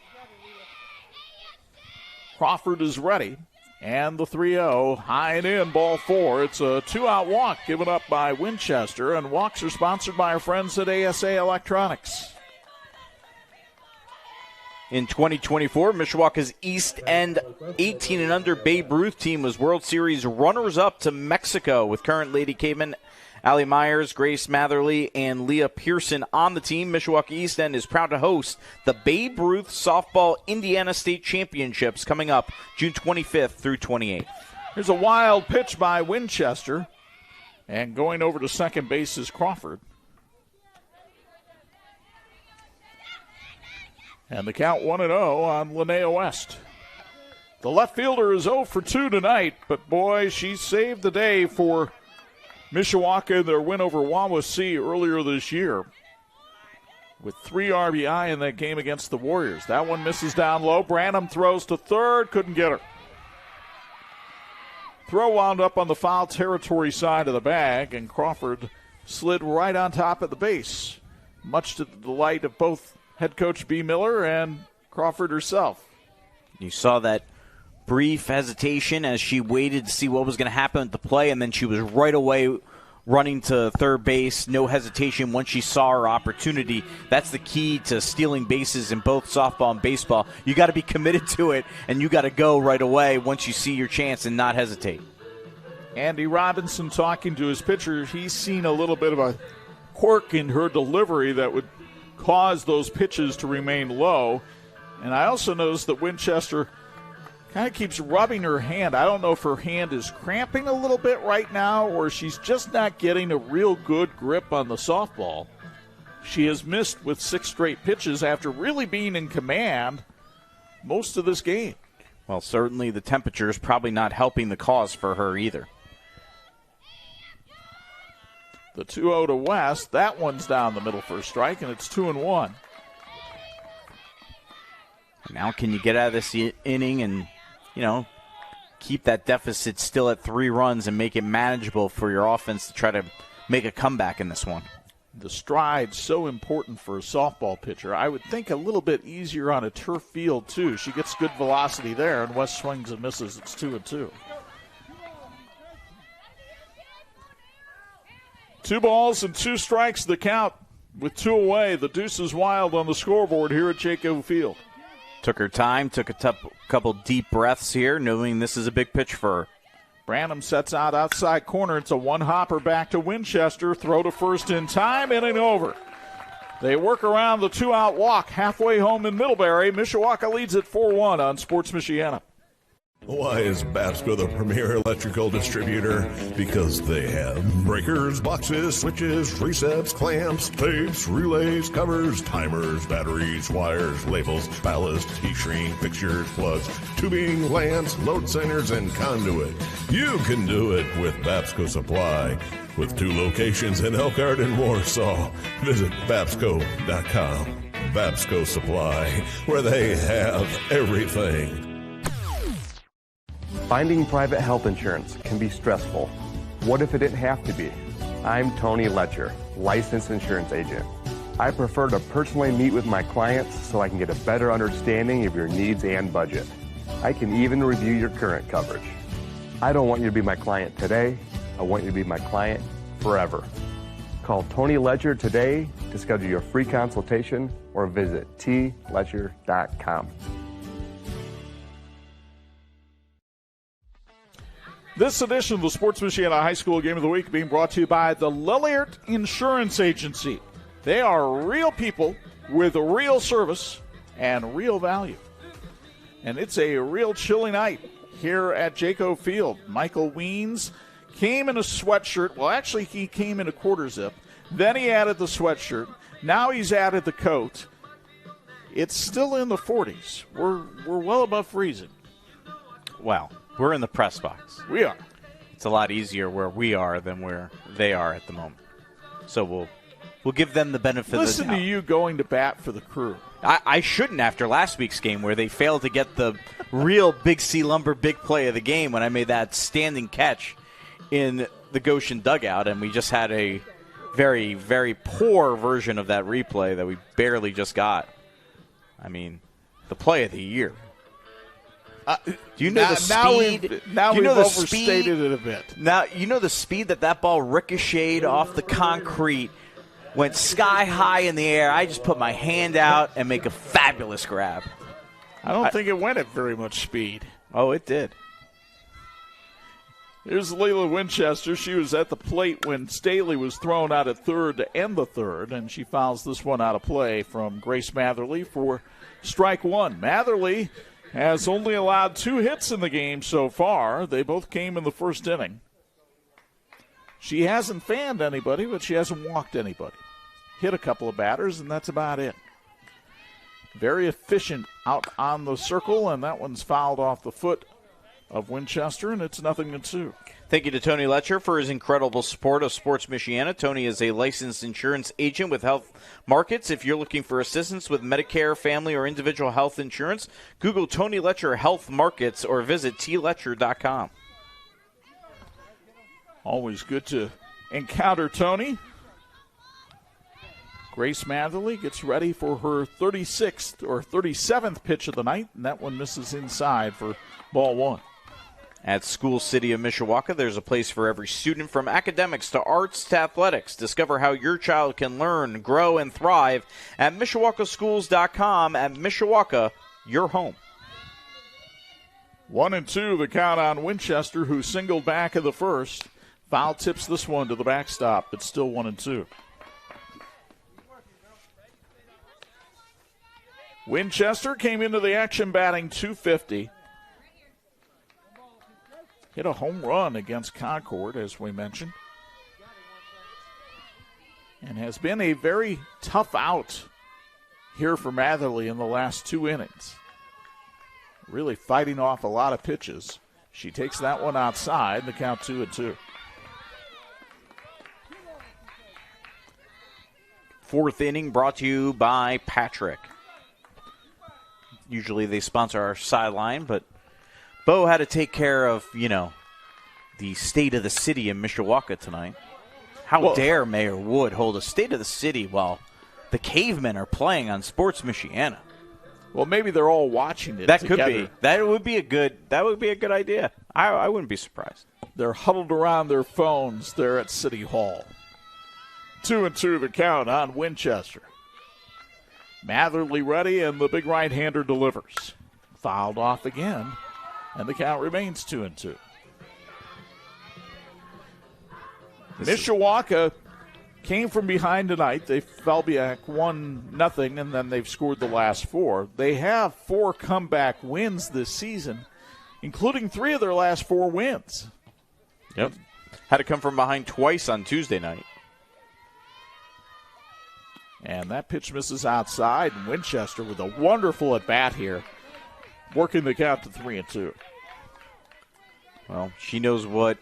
Crawford is ready. And the 3-0, high and in, ball 4. It's a 2-out walk given up by Winchester, and walks are sponsored by our friends at ASA Electronics. In 2024, Mishawaka's East End 18 and under Babe Ruth team was World Series runners-up to Mexico with current Lady Caveman Allie Myers, Grace Matherly, and Leah Pearson on the team. Mishawaka East End is proud to host the Babe Ruth Softball Indiana State Championships coming up June 25th through 28th. Here's a wild pitch by Winchester, and going over to second base is Crawford. And the count 1-0 on Linnea West. The left fielder is 0 for 2 tonight, but boy, she saved the day for Mishawaka in their win over Wawasee earlier this year with 3 RBI in that game against the Warriors. That one misses down low. Branham throws to third, couldn't get her. Throw wound up on the foul territory side of the bag, and Crawford slid right on top of the base, much to the delight of both head coach B. Miller and Crawford herself. You saw that brief hesitation as she waited to see what was going to happen at the play, and then she was right away running to third base. No hesitation once she saw her opportunity. That's the key to stealing bases in both softball and baseball. You got to be committed to it, and you got to go right away once you see your chance and not hesitate. Andy Robinson talking to his pitcher. He's seen a little bit of a quirk in her delivery that would cause those pitches to remain low. And I also noticed that Winchester kind of keeps rubbing her hand. I don't know if her hand is cramping a little bit right now or she's just not getting a real good grip on the softball. She has missed with 6 straight pitches after really being in command most of this game. Well, certainly the temperature is probably not helping the cause for her either. The 2-0 to West. That one's down the middle for a strike, and it's 2-1. Now can you get out of this inning and, keep that deficit still at 3 runs and make it manageable for your offense to try to make a comeback in this one? The stride's so important for a softball pitcher. I would think a little bit easier on a turf field, too. She gets good velocity there, and West swings and misses. It's 2-2. 2 balls and 2 strikes the count with 2 away. The deuce is wild on the scoreboard here at Jayco Field. Took her time, took a couple deep breaths here, knowing this is a big pitch for her. Branham sets out outside corner. It's a 1-hopper back to Winchester. Throw to first in time, inning over. They work around the 2-out walk halfway home in Middlebury. Mishawaka leads at 4-1 on Sports Michiana. Why is Babsco the premier electrical distributor? Because they have breakers, boxes, switches, resets, clamps, tapes, relays, covers, timers, batteries, wires, labels, ballast, T-string, fixtures, plugs, tubing, lamps, load centers, and conduit. You can do it with Babsco Supply. With 2 locations in Elkhart and Warsaw. Visit Babsco.com. Babsco Supply, where they have everything. Finding private health insurance can be stressful. What if it didn't have to be? I'm Tony Letcher, licensed insurance agent. I prefer to personally meet with my clients so I can get a better understanding of your needs and budget. I can even review your current coverage. I don't want you to be my client today. I want you to be my client forever. Call Tony Letcher today to schedule your free consultation or visit tletcher.com. This edition of the Sports Michiana High School Game of the Week being brought to you by the Lilliard Insurance Agency. They are real people with real service and real value. And it's a real chilly night here at Jayco Field. Michael Weens came in a sweatshirt. Well, actually, he came in a quarter zip. Then he added the sweatshirt. Now he's added the coat. It's still in the 40s. We're well above freezing. Wow. We're in the press box. We are. It's a lot easier where we are than where they are at the moment. So we'll give them the benefit of the doubt. Listen to you going to bat for the Crew. I shouldn't after last week's game where they failed to get the real Big C Lumber big play of the game when I made that standing catch in the Goshen dugout, and we just had a very, very poor version of that replay that we barely just got. I mean, the play of the year. Do you know the speed? Now we've overstated it a bit. Now, you know the speed that ball ricocheted off the concrete, went sky high in the air. I just put my hand out and make a fabulous grab. I don't think it went at very much speed. Oh, it did. Here's Leila Winchester. She was at the plate when Staley was thrown out at third to end the third, and she fouls this one out of play from Grace Matherly for strike one. Matherly has only allowed 2 hits in the game so far. They both came in the first inning. She hasn't fanned anybody, but she hasn't walked anybody. Hit a couple of batters, and that's about it. Very efficient out on the circle, and that one's fouled off the foot of Winchester, and it's 0-2. Thank you to Tony Letcher for his incredible support of Sports Michiana. Tony is a licensed insurance agent with Health Markets. If you're looking for assistance with Medicare, family, or individual health insurance, Google Tony Letcher Health Markets or visit tletcher.com. Always good to encounter Tony. Grace Matherly gets ready for her 36th or 37th pitch of the night, and that one misses inside for ball one. At School City of Mishawaka, there's a place for every student, from academics to arts to athletics. Discover how your child can learn, grow, and thrive at MishawakaSchools.com. At Mishawaka, your home. 1-2, the count on Winchester, who singled back in the first. Foul tips this one to the backstop. It's still 1-2. Winchester came into the action batting .250. Hit a home run against Concord, as we mentioned. And has been a very tough out here for Matherly in the last 2 innings. Really fighting off a lot of pitches. She takes that one outside, the count 2-2. Fourth inning brought to you by Patrick. Usually they sponsor our sideline, but Bo had to take care of, the state of the city in Mishawaka tonight. How dare Mayor Wood hold a state of the city while the cavemen are playing on Sports Michiana? Well, maybe they're all watching it That together. could be. That would be a good idea. I wouldn't be surprised. They're huddled around their phones there at City Hall. 2-2 the count on Winchester. Matherly ready, and the big right-hander delivers. Fouled off again, and the count remains 2-2. Mishawaka came from behind tonight. They fell back 1-0, and then they've scored the last 4. They have 4 comeback wins this season, including 3 of their last 4 wins. Yep. Had to come from behind twice on Tuesday night. And that pitch misses outside, and Winchester with a wonderful at-bat here, working the count to 3-2. Well, she knows what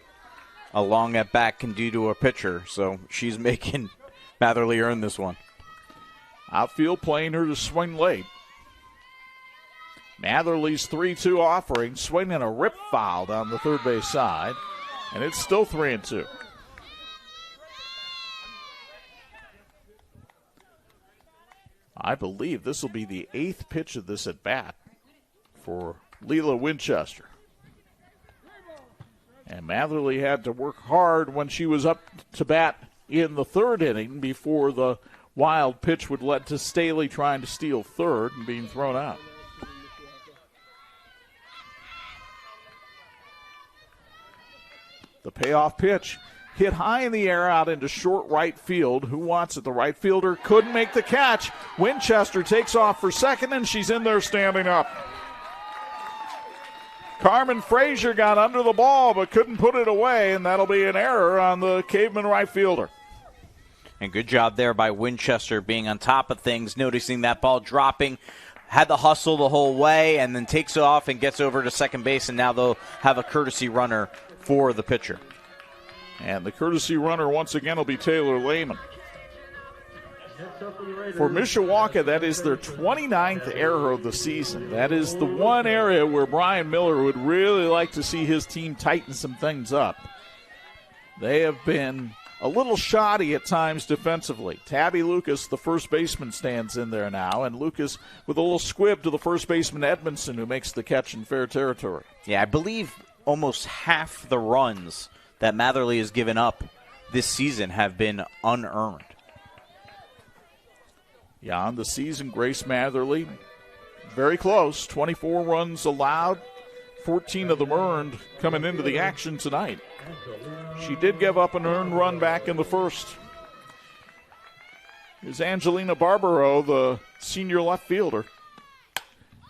a long at-bat can do to a pitcher, so she's making Matherly earn this one. Outfield playing her to swing late. Matherly's 3-2 offering, swinging a rip foul down the third base side, and it's still 3-2. I believe this will be the 8th pitch of this at-bat for Leila Winchester. And Matherly had to work hard when she was up to bat in the 3rd inning before the wild pitch would lead to Staley trying to steal third and being thrown out. The payoff pitch hit high in the air out into short right field. Who wants it? The right fielder couldn't make the catch. Winchester takes off for second, and she's in there standing up. Carmen Frazier got under the ball but couldn't put it away, and that'll be an error on the caveman right fielder. And good job there by Winchester being on top of things, noticing that ball dropping, had the hustle the whole way, and then takes off and gets over to second base, and now they'll have a courtesy runner for the pitcher. And the courtesy runner once again will be Taylor Lehman. For Mishawaka, that is their 29th error of the season. That is the one area where Brian Miller would really like to see his team tighten some things up. They have been a little shoddy at times defensively. Tabby Lucas, the first baseman, stands in there now, and Lucas with a little squib to the first baseman Edmondson, who makes the catch in fair territory. Yeah, I believe almost half the runs that Matherly has given up this season have been unearned. Yeah, on the season, Grace Matherly, very close, 24 runs allowed, 14 of them earned coming into the action tonight. She did give up an earned run back in the first. Here's Angelina Barbaro, the senior left fielder.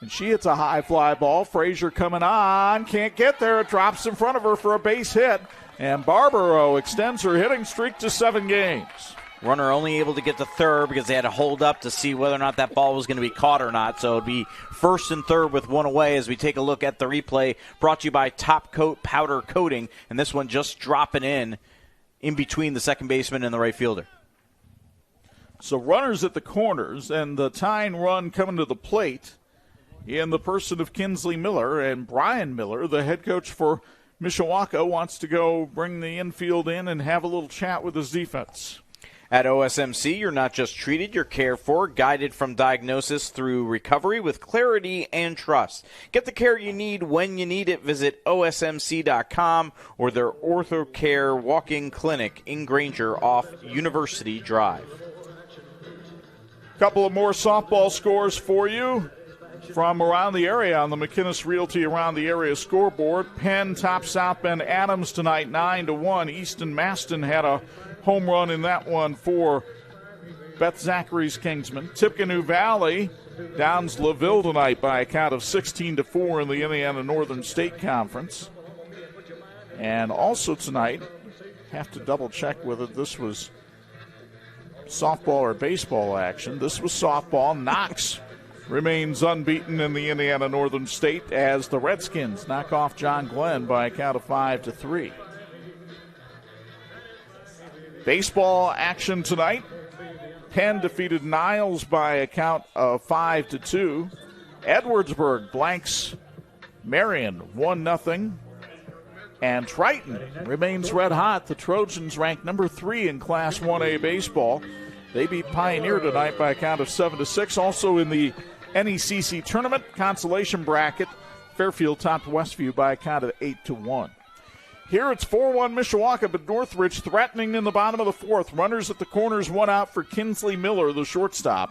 And she hits a high fly ball. Frazier coming on, can't get there. It drops in front of her for a base hit. And Barbaro extends her hitting streak to 7 games. Runner only able to get to third because they had to hold up to see whether or not that ball was going to be caught or not. So it'd be first and third with one away as we take a look at the replay brought to you by Top Coat Powder Coating. And this one just dropping in between the second baseman and the right fielder. So runners at the corners and the tying run coming to the plate in the person of Kinsley Miller. And Brian Miller, the head coach for Mishawaka, wants to go bring the infield in and have a little chat with his defense. At OSMC, you're not just treated, you're cared for, guided from diagnosis through recovery with clarity and trust. Get the care you need when you need it. Visit OSMC.com or their OrthoCare walk-in clinic in Granger off University Drive. Couple of more softball scores for you from around the area on the McInnes Realty Around the Area scoreboard. Penn tops South Bend Adams tonight 9-1. Easton Maston had a home run in that one for Beth Zachary's Kingsman. Tippecanoe Valley downs LaVille tonight by a count of 16-4 in the Indiana Northern State Conference. And also tonight, have to double check whether this was softball or baseball action. This was softball. Knox remains unbeaten in the Indiana Northern State as the Redskins knock off John Glenn by a count of 5-3. Baseball action tonight. Penn defeated Niles by a count of 5-2. Edwardsburg blanks Marion 1-0. And Triton remains red hot. The Trojans ranked number 3 in Class 1A baseball. They beat Pioneer tonight by a count of 7-6. Also in the NECC tournament consolation bracket, Fairfield topped Westview by a count of 8-1. Here it's 4-1 Mishawaka, but Northridge threatening in the bottom of the fourth. Runners at the corners, one out for Kinsley Miller, the shortstop.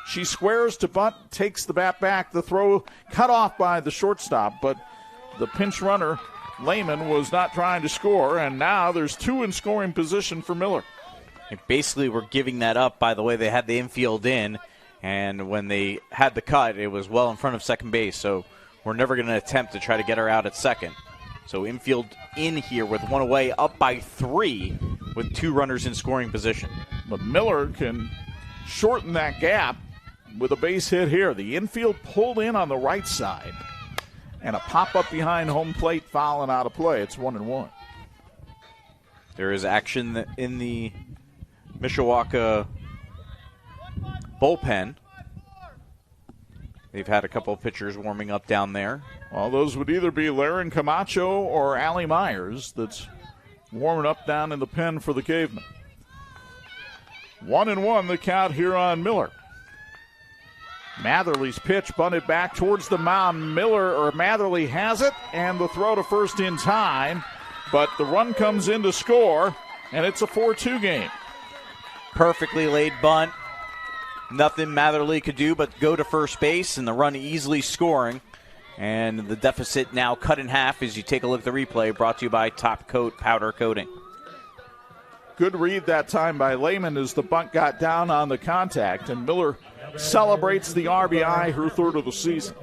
She squares to bunt, takes the bat back. The throw cut off by the shortstop, but the pinch runner, Lehman, was not trying to score, and now there's 2 in scoring position for Miller. They basically were giving that up by the way they had the infield in, and when they had the cut, it was well in front of second base, so we're never going to attempt to try to get her out at second. So infield in here with one away, up by 3 with 2 runners in scoring position. But Miller can shorten that gap with a base hit here. The infield pulled in on the right side. And a pop-up behind home plate, fouling out of play. It's 1-1. There is action in the Mishawaka bullpen. They've had a couple of pitchers warming up down there. Well, those would either be Laren Camacho or Allie Myers that's warming up down in the pen for the Cavemen. 1-1 the count here on Miller. Matherly's pitch bunted back towards the mound. Matherly has it, and the throw to first in time. But the run comes in to score, and it's a 4-2 game. Perfectly laid bunt. Nothing Matherly could do but go to first base, and the run easily scoring. And the deficit now cut in half as you take a look at the replay, brought to you by Top Coat Powder Coating. Good read that time by Lehman as the bunt got down on the contact, and Miller celebrates the RBI, her third of the season.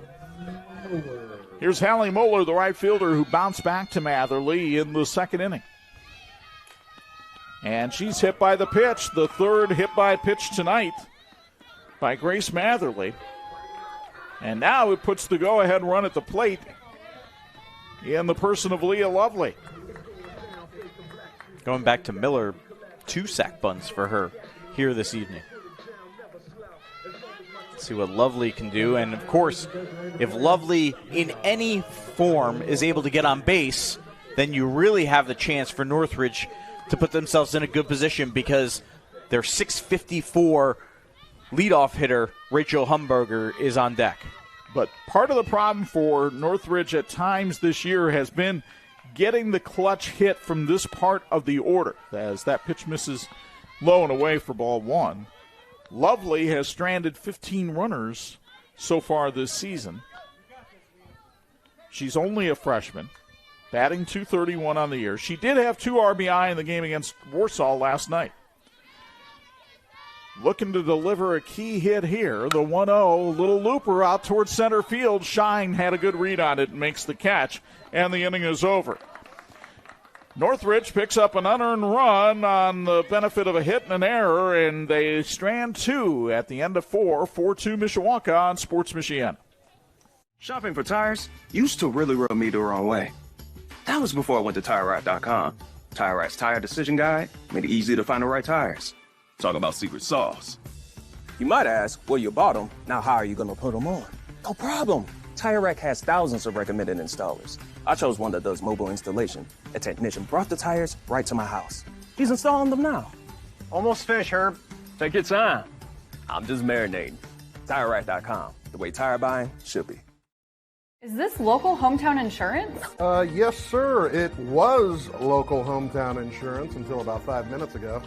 Here's Hallie Moeller, the right fielder, who bounced back to Matherly in the second inning. And she's hit by the pitch, the third hit by pitch tonight by Grace Matherly. And now it puts the go-ahead run at the plate in the person of Leah Lovely. Going back to Miller, 2 sack bunts for her here this evening. See what Lovely can do. And, of course, if Lovely in any form is able to get on base, then you really have the chance for Northridge to put themselves in a good position because their 654 leadoff hitter, Rachel Humberger, is on deck. But part of the problem for Northridge at times this year has been getting the clutch hit from this part of the order, as that pitch misses low and away for ball 1. Lovely has stranded 15 runners so far this season. She's only a freshman, batting .231 on the year. She did have 2 RBI in the game against Warsaw last night. Looking to deliver a key hit here. The 1-0, little looper out towards center field. Shine had a good read on it and makes the catch, and the inning is over. Northridge picks up an unearned run on the benefit of a hit and an error, and they strand 2 at the end of 4, 4-2 Mishawaka on Sports Michiana. Shopping for tires used to really rub me the wrong way. That was before I went to TireRack.com. TireRack's tire decision guide made it easy to find the right tires. Talk about secret sauce. You might ask, well, you bought them. Now how are you going to put them on? No problem. TireRack has thousands of recommended installers. I chose one that does mobile installation. A technician brought the tires right to my house. He's installing them now. Almost finished, Herb. Take your time. I'm just marinating. TireRack.com, the way tire buying should be. Is this local hometown insurance? Yes, sir. It was local hometown insurance until about 5 minutes ago.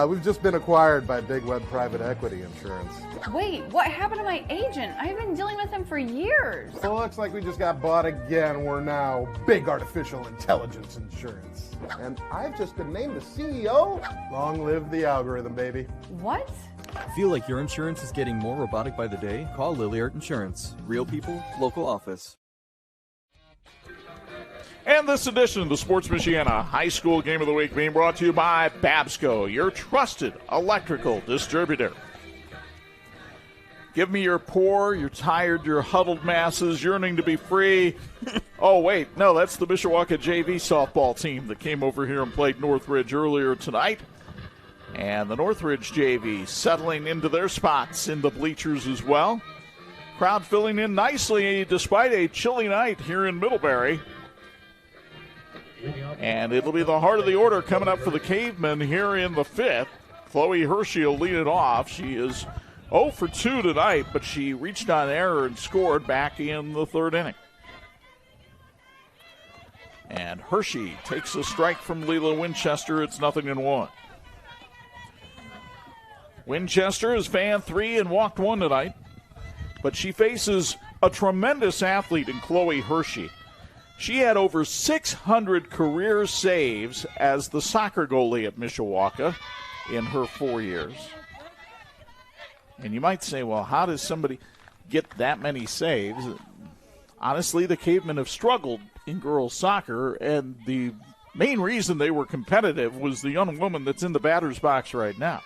We've just been acquired by Big Web Private Equity Insurance. Wait, what happened to my agent? I've been dealing with him for years. So it looks like we just got bought again. We're now Big Artificial Intelligence Insurance. And I've just been named the CEO. Long live the algorithm, baby. What? Feel like your insurance is getting more robotic by the day? Call Lilliard Insurance. Real people, local office. And this edition of the Sports Michiana High School Game of the Week being brought to you by Babsco, your trusted electrical distributor. Give me your poor, your tired, your huddled masses yearning to be free. Oh, wait, no, that's the Mishawaka JV softball team that came over here and played Northridge earlier tonight. And the Northridge JV settling into their spots in the bleachers as well. Crowd filling in nicely despite a chilly night here in Middlebury. And it'll be the heart of the order coming up for the Cavemen here in the 5th. Chloe Hershey will lead it off. She is 0 for 2 tonight, but she reached on error and scored back in the 3rd inning. And Hershey takes a strike from Leela Winchester. It's 0-1. Winchester has fanned 3 and walked 1 tonight, but she faces a tremendous athlete in Chloe Hershey. She had over 600 career saves as the soccer goalie at Mishawaka in her 4 years. And you might say, well, how does somebody get that many saves? Honestly, the Cavemen have struggled in girls soccer, and the main reason they were competitive was the young woman that's in the batter's box right now.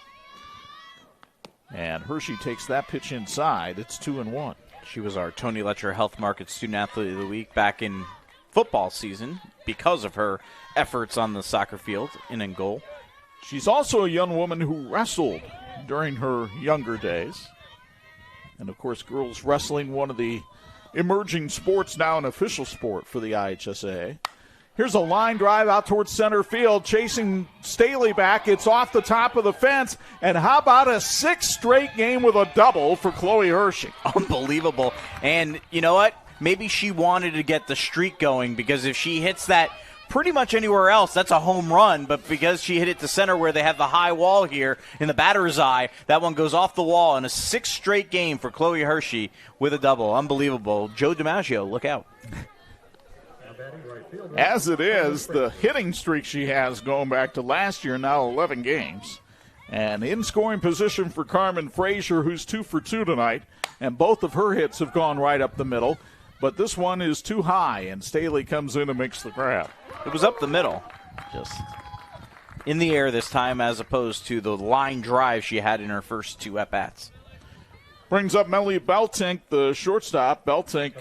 And Hershey takes that pitch inside. It's 2-1. She was our Tony Letcher Health Market Student Athlete of the Week back in football season because of her efforts on the soccer field and in goal. She's also a young woman who wrestled during her younger days. And, of course, girls wrestling, one of the emerging sports, now an official sport for the IHSA. Here's a line drive out towards center field, chasing Staley back. It's off the top of the fence. And how about a 6th straight game with a double for Chloe Hershey? Unbelievable. And you know what? Maybe she wanted to get the streak going, because if she hits that pretty much anywhere else, that's a home run. But because she hit it to center where they have the high wall here in the batter's eye, that one goes off the wall. And a 6th straight game for Chloe Hershey with a double. Unbelievable. Joe DiMaggio, look out. As it is, the hitting streak she has going back to last year, now 11 games. And in scoring position for Carmen Frazier, who's 2 for 2 tonight. And both of her hits have gone right up the middle. But this one is too high, and Staley comes in and makes the grab. It was up the middle, just in the air this time, as opposed to the line drive she had in her first 2 at-bats. Brings up Melly Beltink, the shortstop. Beltink,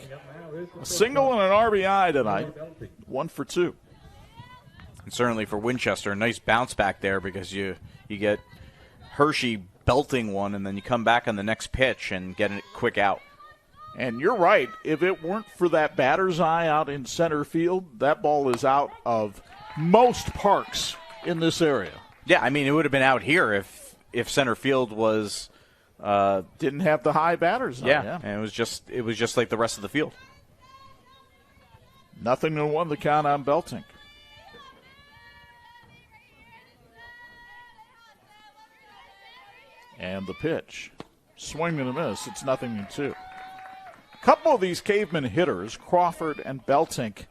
a single and an RBI tonight, 1 for 2. And certainly for Winchester, a nice bounce back there because you get Hershey belting one, and then you come back on the next pitch and get a quick out. And you're right. If it weren't for that batter's eye out in center field, that ball is out of most parks in this area. Yeah, I mean, it would have been out here if center field was didn't have the high batter's eye. Yeah, and it was just like the rest of the field. 0-1 the count on Beltink. And the pitch. Swing and a miss. It's 0-2. A couple of these caveman hitters, Crawford and Beltink,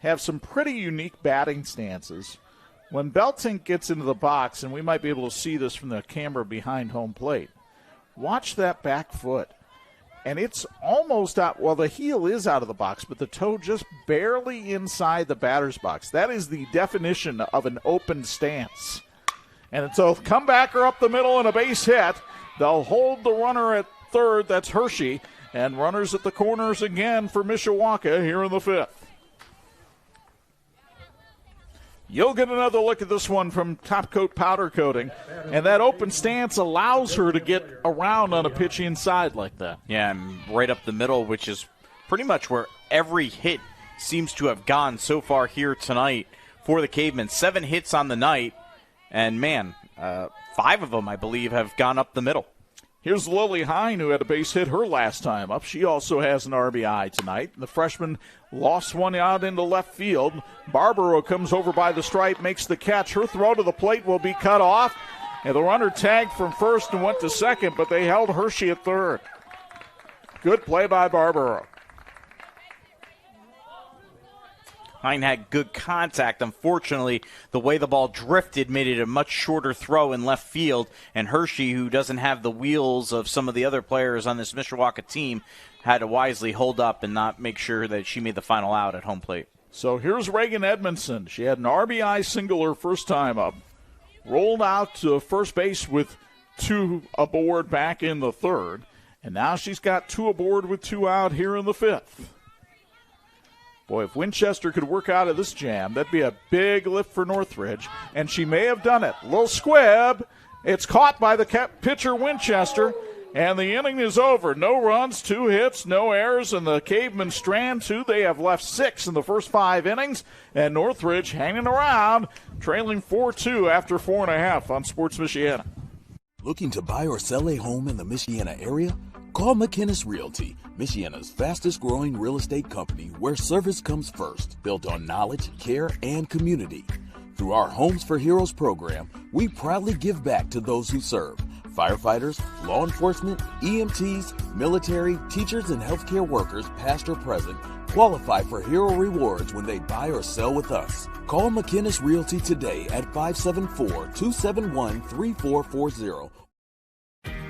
have some pretty unique batting stances. When Beltink gets into the box, and we might be able to see this from the camera behind home plate, watch that back foot. And it's almost out. Well, the heel is out of the box, but the toe just barely inside the batter's box. That is the definition of an open stance. And it's a comebacker up the middle and a base hit. They'll hold the runner at third. That's Hershey. And runners at the corners again for Mishawaka here in the fifth. You'll get another look at this one from Top Coat Powder Coating. And that open stance allows her to get around on a pitch inside like that. Yeah, and right up the middle, which is pretty much where every hit seems to have gone so far here tonight for the Cavemen. 7 hits on the night. And, man, 5 of them, I believe, have gone up the middle. Here's Lily Hine, who had a base hit her last time up. She also has an RBI tonight. The freshman lost one out into left field. Barbaro comes over by the stripe, makes the catch. Her throw to the plate will be cut off. And the runner tagged from first and went to second, but they held Hershey at third. Good play by Barbaro. Hine had good contact. Unfortunately, the way the ball drifted made it a much shorter throw in left field, and Hershey, who doesn't have the wheels of some of the other players on this Mishawaka team, had to wisely hold up and not make sure that she made the final out at home plate. So here's Reagan Edmondson. She had an RBI single her first time up. Rolled out to first base with 2 aboard back in the third, and now she's got 2 aboard with 2 out here in the fifth. Boy, if Winchester could work out of this jam, that'd be a big lift for Northridge, and she may have done it. Little squib. It's caught by the pitcher Winchester, and the inning is over. No runs, 2 hits, no errors, and the Cavemen strand 2. They have left 6 in the first 5 innings, and Northridge hanging around, trailing 4-2 after 4.5 on Sports Michiana. Looking to buy or sell a home in the Michiana area? Call McInnes Realty, Michiana's fastest growing real estate company where service comes first, built on knowledge, care, and community. Through our Homes for Heroes program, we proudly give back to those who serve. Firefighters, law enforcement, EMTs, military, teachers, and healthcare workers, past or present, qualify for hero rewards when they buy or sell with us. Call McInnes Realty today at 574-271-3440.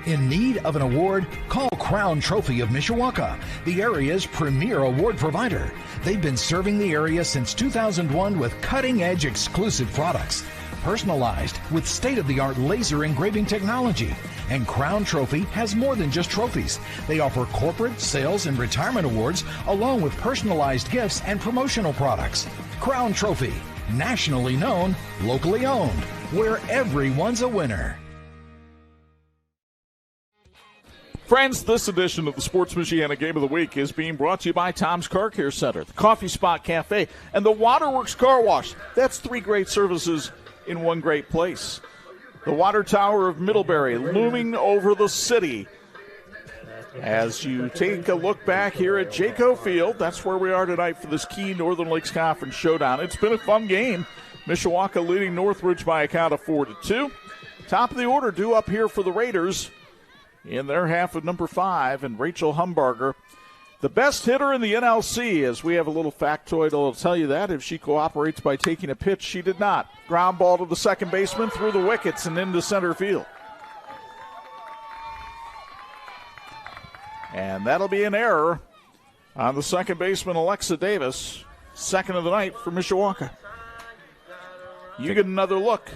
In need of an award? Call Crown Trophy of Mishawaka, the area's premier award provider. They've been serving the area since 2001 with cutting-edge exclusive products, personalized with state-of-the-art laser engraving technology. And Crown Trophy has more than just trophies. They offer corporate, sales, and retirement awards, along with personalized gifts and promotional products. Crown Trophy, nationally known, locally owned, where everyone's a winner. Friends, this edition of the Sports Michiana Game of the Week is being brought to you by Tom's Car Care Center, the Coffee Spot Cafe, and the Waterworks Car Wash. That's 3 great services in one great place. The Water Tower of Middlebury looming over the city. As you take a look back here at Jayco Field, that's where we are tonight for this key Northern Lakes Conference showdown. It's been a fun game. Mishawaka leading Northridge by a count of 4-2. Top of the order due up here for the Raiders in their half of number 5, and Rachel Humbarger, the best hitter in the NLC, as we have a little factoid that'll tell you that. If she cooperates by taking a pitch, she did not. Ground ball to the second baseman, through the wickets and into center field. And that'll be an error on the second baseman, Alexa Davis, second of the night for Mishawaka. You get another look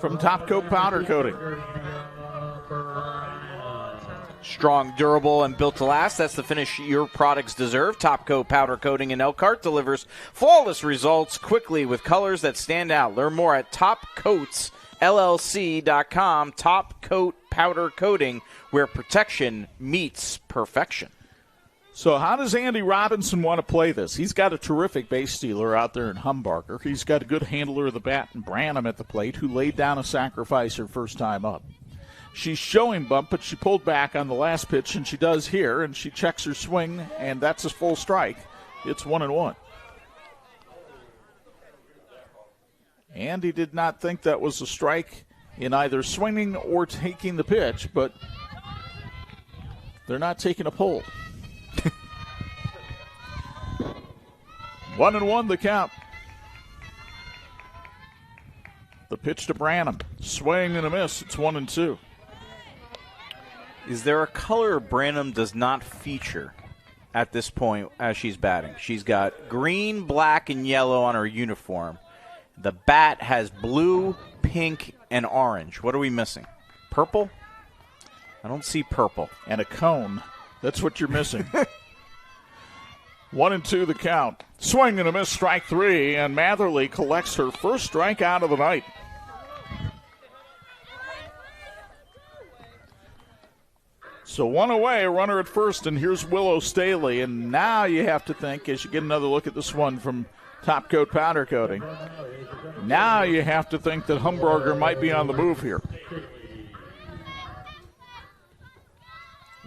from Top Coat Powder Coating. Strong, durable, and built to last. That's the finish your products deserve. Top Coat Powder Coating in Elkhart delivers flawless results quickly with colors that stand out. Learn more at topcoatsllc.com. Top Coat Powder Coating, where protection meets perfection. So how does Andy Robinson want to play this? He's got a terrific base stealer out there in Humbarger. He's got a good handler of the bat in Branham at the plate, who laid down a sacrifice her first time up. She's showing bump, but she pulled back on the last pitch, and she does here, and she checks her swing, and that's a full strike. It's 1-1. Andy did not think that was a strike in either swinging or taking the pitch, but they're not taking a pull. 1-1 the count. The pitch to Branham. Swing and a miss. It's 1-2. Is there a color Branham does not feature at this point as she's batting? She's got green, black, and yellow on her uniform. The bat has blue, pink, and orange. What are we missing? Purple? I don't see purple. And a cone. That's what you're missing. 1-2 the count. Swing and a miss, strike 3, and Matherly collects her first strikeout of the night. So one away, a runner at first, and here's Willow Staley. And now you have to think, as you get another look at this one from Top Coat Powder Coating, now you have to think that Humbarger might be on the move here.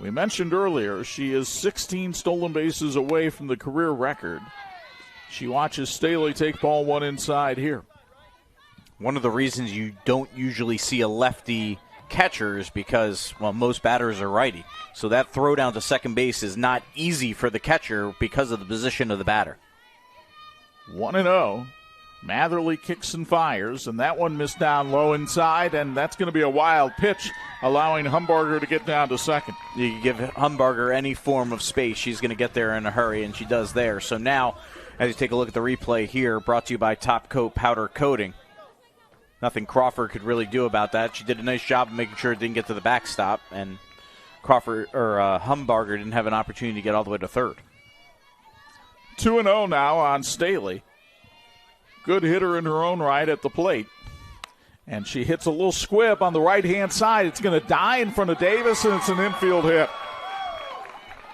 We mentioned earlier she is 16 stolen bases away from the career record. She watches Staley take ball one inside here. One of the reasons you don't usually see a lefty catcher is because, well, most batters are righty. So that throw down to second base is not easy for the catcher because of the position of the batter. 1-0. Matherly kicks and fires, and that one missed down low inside, and that's going to be a wild pitch, allowing Humbarger to get down to second. You give Humbarger any form of space, she's going to get there in a hurry, and she does there. So now, as you take a look at the replay here, brought to you by Top Coat Powder Coating. Nothing Crawford could really do about that. She did a nice job of making sure it didn't get to the backstop, and Humbarger didn't have an opportunity to get all the way to third. 2-0 now on Staley. Good hitter in her own right at the plate. And she hits a little squib on the right-hand side. It's going to die in front of Davis, and it's an infield hit.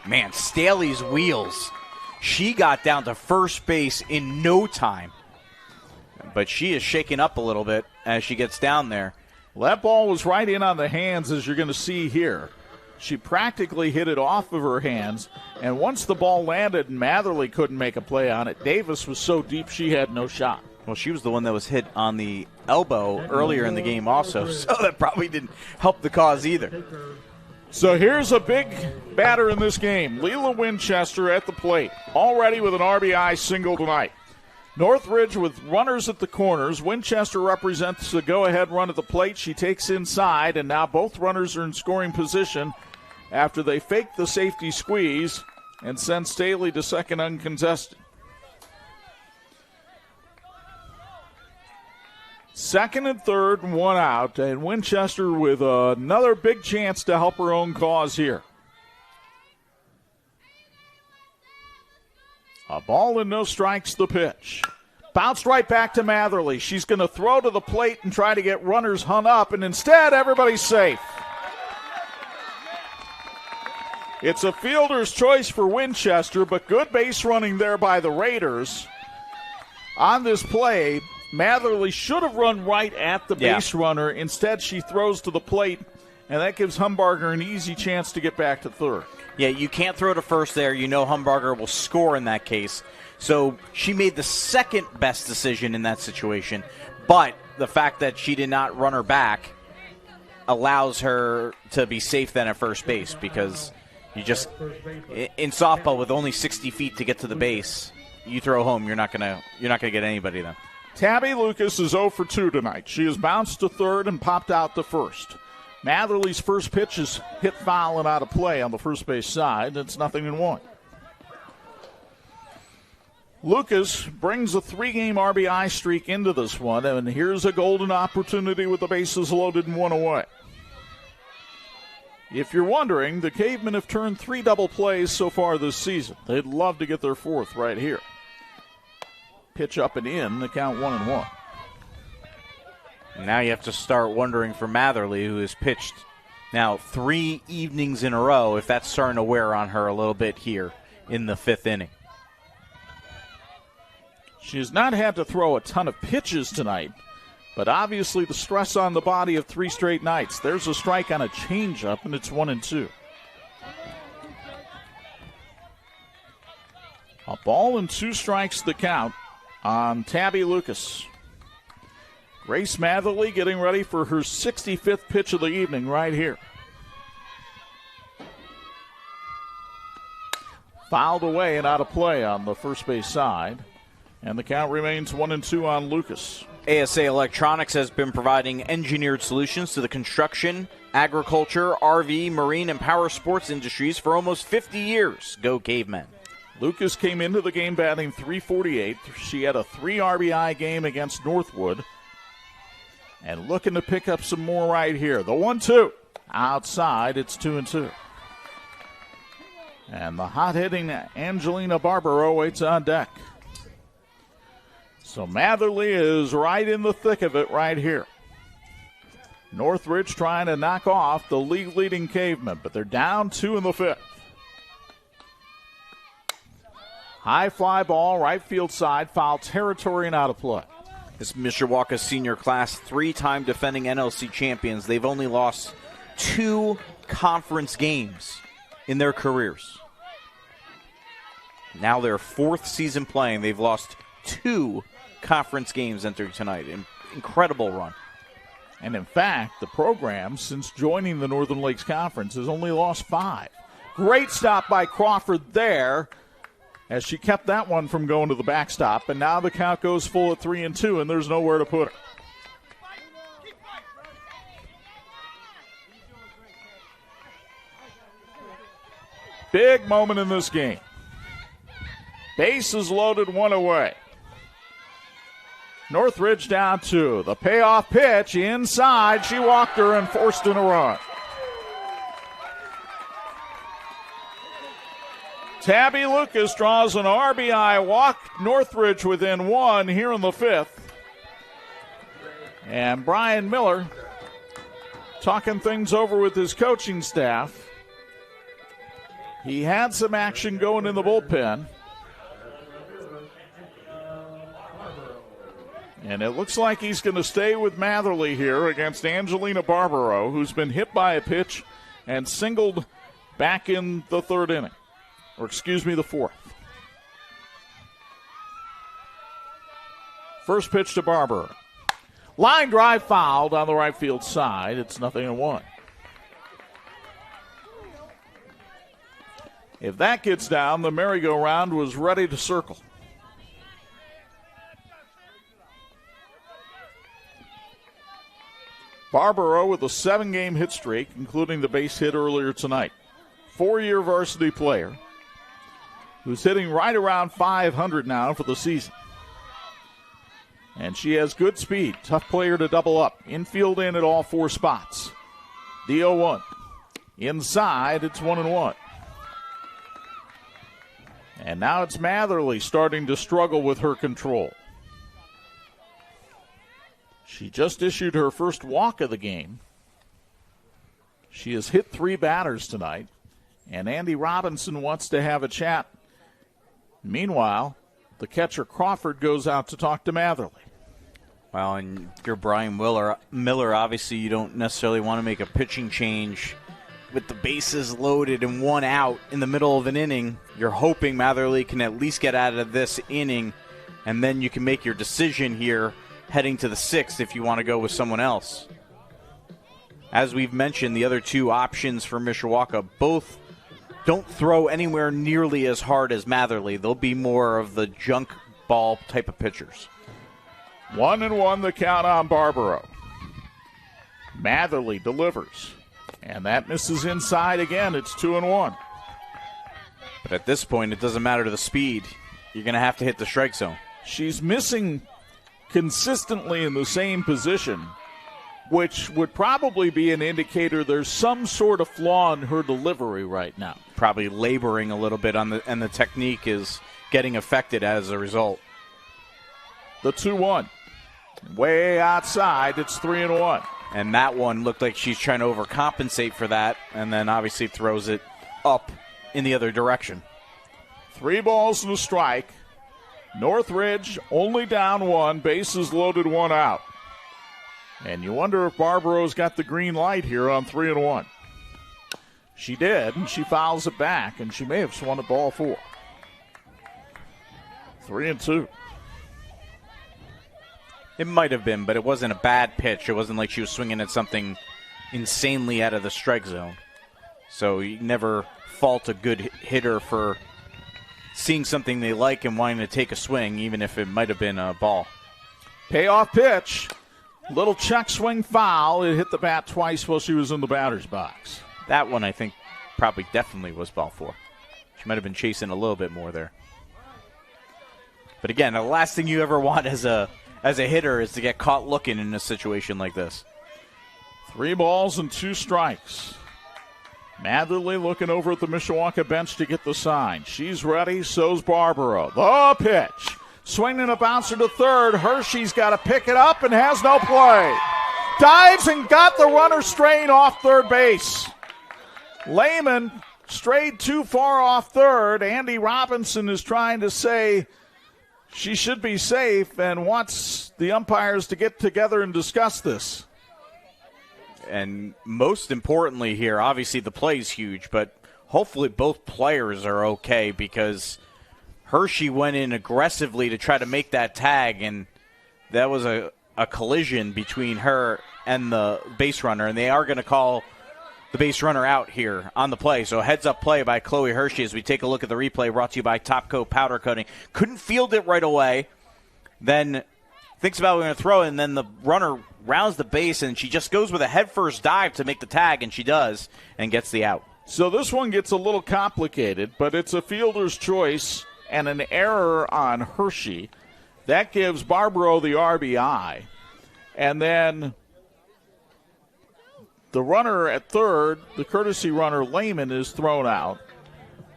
Man, Staley's wheels. She got down to first base in no time. But she is shaking up a little bit as she gets down there. Well, that ball was right in on the hands, as you're going to see here. She practically hit it off of her hands, and once the ball landed and Matherly couldn't make a play on it, Davis was so deep she had no shot. Well, she was the one that was hit on the elbow earlier in the game also, so that probably didn't help the cause either. So here's a big batter in this game, Leela Winchester at the plate, already with an RBI single tonight. Northridge with runners at the corners. Winchester represents the go-ahead run at the plate. She takes inside, and now both runners are in scoring position after they fake the safety squeeze and send Staley to second uncontested. Second and third and one out, and Winchester with another big chance to help her own cause here. A ball and no strikes the pitch. Bounced right back to Matherly. She's going to throw to the plate and try to get runners hung up, and instead everybody's safe. It's a fielder's choice for Winchester, but good base running there by the Raiders. On this play, Matherly should have run right at the base runner. Instead, she throws to the plate, and that gives Humbarger an easy chance to get back to third. Yeah, you can't throw to first there. You know Humbarger will score in that case. So she made the second best decision in that situation. But the fact that she did not run her back allows her to be safe then at first base, because you just, in softball with only 60 feet to get to the base, you throw home, you're not gonna get anybody then. Tabby Lucas is 0 for 2 tonight. She has bounced to third and popped out to first. Matherly's first pitch is hit foul and out of play on the first base side. It's 0-1. Lucas brings a 3-game RBI streak into this one, and here's a golden opportunity with the bases loaded and one away. If you're wondering, the Cavemen have turned 3 double plays so far this season. They'd love to get their 4th right here. Pitch up and in, the count 1-1. Now you have to start wondering for Matherly, who has pitched now 3 evenings in a row, if that's starting to wear on her a little bit here in the 5th inning. She has not had to throw a ton of pitches tonight, but obviously the stress on the body of 3 straight nights. There's a strike on a changeup, and it's 1-2. A ball and 2 strikes the count on Tabby Lucas. Grace Matherly getting ready for her 65th pitch of the evening right here. Fouled away and out of play on the first base side. And the count remains 1-2 on Lucas. ASA Electronics has been providing engineered solutions to the construction, agriculture, RV, marine, and power sports industries for almost 50 years. Go Cavemen. Lucas came into the game batting .348. She had a 3 RBI game against Northwood. And looking to pick up some more right here. The 1-2. Outside, it's 2-2. And the hot-hitting Angelina Barbaro waits on deck. So Matherly is right in the thick of it right here. Northridge trying to knock off the league-leading Cavemen, but they're down 2 in the 5th. High fly ball, right field side, foul territory and out of play. This Mishawaka senior class, 3-time defending NLC champions. They've only lost 2 conference games in their careers. Now their 4th season playing, they've lost 2 conference games entering tonight. Incredible run. And in fact, the program, since joining the Northern Lakes Conference, has only lost 5. Great stop by Crawford there, as she kept that one from going to the backstop. And now the count goes full at 3-2, and there's nowhere to put her. Big moment in this game. Bases loaded, 1 away. Northridge down 2. The payoff pitch inside. She walked her and forced in a run. Tabby Lucas draws an RBI walk. Northridge within 1 here in the 5th. And Brian Miller talking things over with his coaching staff. He had some action going in the bullpen. And it looks like he's going to stay with Matherly here against Angelina Barbaro, who's been hit by a pitch and singled back in the 3rd inning. Or excuse me, the 4th. First pitch to Barbaro. Line drive fouled on the right field side. It's 0-1. If that gets down, the merry-go-round was ready to circle. Barbaro with a 7-game hit streak, including the base hit earlier tonight. 4-year varsity player who's hitting right around .500 now for the season. And she has good speed. Tough player to double up. Infield in at all 4 spots. The 0-1. Inside, it's 1-1. And now it's Matherly starting to struggle with her control. She just issued her first walk of the game. She has hit 3 batters tonight, and Andy Robinson wants to have a chat. Meanwhile, the catcher Crawford goes out to talk to Matherly. Well, and you're Brian Miller. Obviously, you don't necessarily want to make a pitching change with the bases loaded and 1 out in the middle of an inning. You're hoping Matherly can at least get out of this inning, and then you can make your decision here heading to the 6th if you want to go with someone else. As we've mentioned, the other 2 options for Mishawaka both don't throw anywhere nearly as hard as Matherly. They'll be more of the junk ball type of pitchers. 1-1 the count on Barbaro. Matherly delivers. And that misses inside again. It's 2-1. But at this point, it doesn't matter to the speed. You're going to have to hit the strike zone. She's missing consistently in the same position. which would probably be an indicator there's some sort of flaw in her delivery right now. Probably laboring a little bit and the technique is getting affected as a result. The 2-1. Way outside, it's 3-1. And that one looked like she's trying to overcompensate for that, and then obviously throws it up in the other direction. 3 balls and a strike. Northridge only down 1, bases loaded, 1 out. And you wonder if Barbaro's got the green light here on 3-1. She did, and she fouls it back, and she may have swung at ball 4. 3-2. It might have been, but it wasn't a bad pitch. It wasn't like she was swinging at something insanely out of the strike zone. So you never fault a good hitter for seeing something they like and wanting to take a swing, even if it might have been a ball. Payoff pitch. Little check swing foul. It hit the bat twice while she was in the batter's box. That one, I think, probably definitely was ball 4. She might have been chasing a little bit more there. But again, the last thing you ever want as a hitter is to get caught looking in a situation like this. 3 balls and 2 strikes. Matherly looking over at the Mishawaka bench to get the sign. She's ready, so's Barbaro. The pitch. Swinging a bouncer to third. Hershey's got to pick it up and has no play. Dives and got the runner straying off third base. Lehman strayed too far off third. Andy Robinson is trying to say she should be safe and wants the umpires to get together and discuss this. And most importantly here, obviously the play is huge, but hopefully both players are okay because Hershey went in aggressively to try to make that tag, and that was a collision between her and the base runner, and they are going to call the base runner out here on the play. So heads-up play by Chloe Hershey as we take a look at the replay brought to you by Top Coat Powder Coating. Couldn't field it right away, then thinks about going to throw it, and then the runner rounds the base, and she just goes with a head-first dive to make the tag, and she does, and gets the out. So this one gets a little complicated, but it's a fielder's choice and an error on Hershey. That gives Barbaro the RBI. And then the runner at third, the courtesy runner Lehman, is thrown out.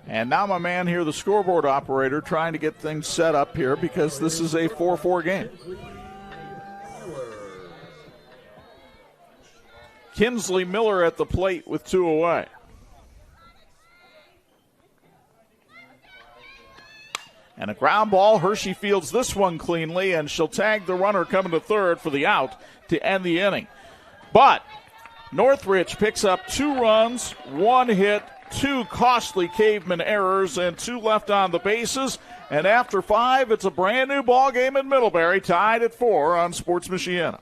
And now my man here, the scoreboard operator, trying to get things set up here because this is a 4-4 game. Kinsley Miller at the plate with 2 away. And a ground ball. Hershey fields this one cleanly, and she'll tag the runner coming to third for the out to end the inning. But Northridge picks up 2 runs, 1 hit, 2 costly caveman errors, and 2 left on the bases. And after 5, it's a brand new ball game in Middlebury, tied at 4 on Sports Michiana.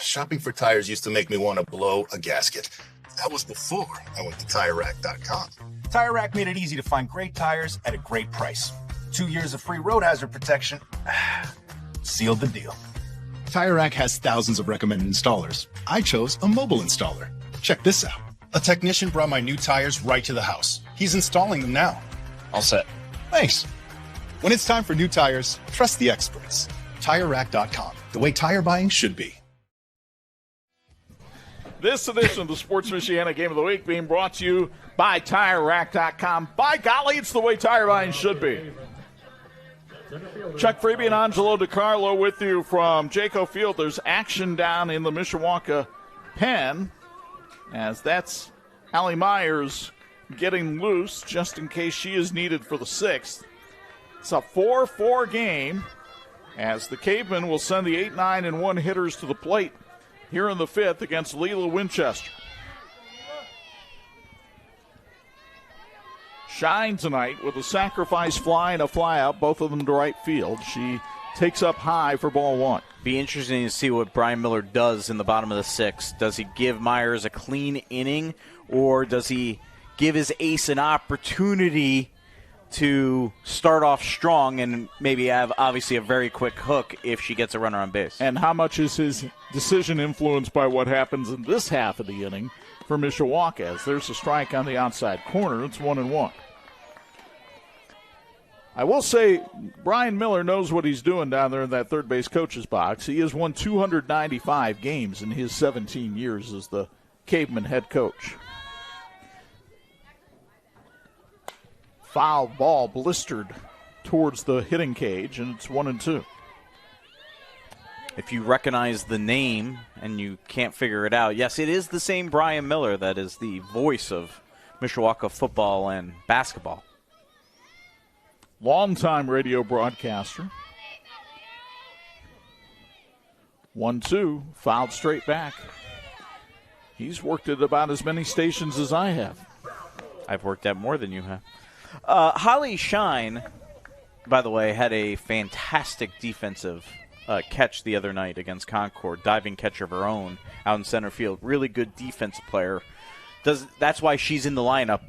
Shopping for tires used to make me want to blow a gasket. That was before I went to TireRack.com. Tire Rack made it easy to find great tires at a great price. 2 years of free road hazard protection. Sealed the deal. Tire Rack has thousands of recommended installers. I chose a mobile installer. Check this out. A technician brought my new tires right to the house. He's installing them now. All set. Thanks. When it's time for new tires, trust the experts. TireRack.com, the way tire buying should be. This edition of the Sports Michiana Game of the Week being brought to you by TireRack.com. By golly, it's the way tire buying should be. Chuck Freeby and Angelo Carlo with you from Jayco Field. There's action down in the Mishawaka pen, as that's Allie Myers getting loose just in case she is needed for the 6th. It's a 4-4 game as the Cavemen will send the 8, 9, and 1 hitters to the plate here in the 5th against Leela Winchester. Shine tonight with a sacrifice fly and a fly out, both of them to right field. She takes up high for ball 1. Be interesting to see what Brian Miller does in the bottom of the 6th. Does he give Myers a clean inning, or does he give his ace an opportunity to start off strong and maybe have, obviously, a very quick hook if she gets a runner on base? And how much is his decision influenced by what happens in this half of the inning for Mishawaka? As there's a strike on the outside corner. It's 1-1. I will say Brian Miller knows what he's doing down there in that third base coach's box. He has won 295 games in his 17 years as the Caveman head coach. Foul ball blistered towards the hitting cage, and it's 1-2. If you recognize the name and you can't figure it out, yes, it is the same Brian Miller that is the voice of Mishawaka football and basketball. Longtime radio broadcaster. 1-2, fouled straight back. He's worked at about as many stations as I have. I've worked at more than you have. Holly Shine, by the way, had a fantastic defensive catch the other night against Concord, diving catch of her own out in center field. Really good defensive player. That's why she's in the lineup.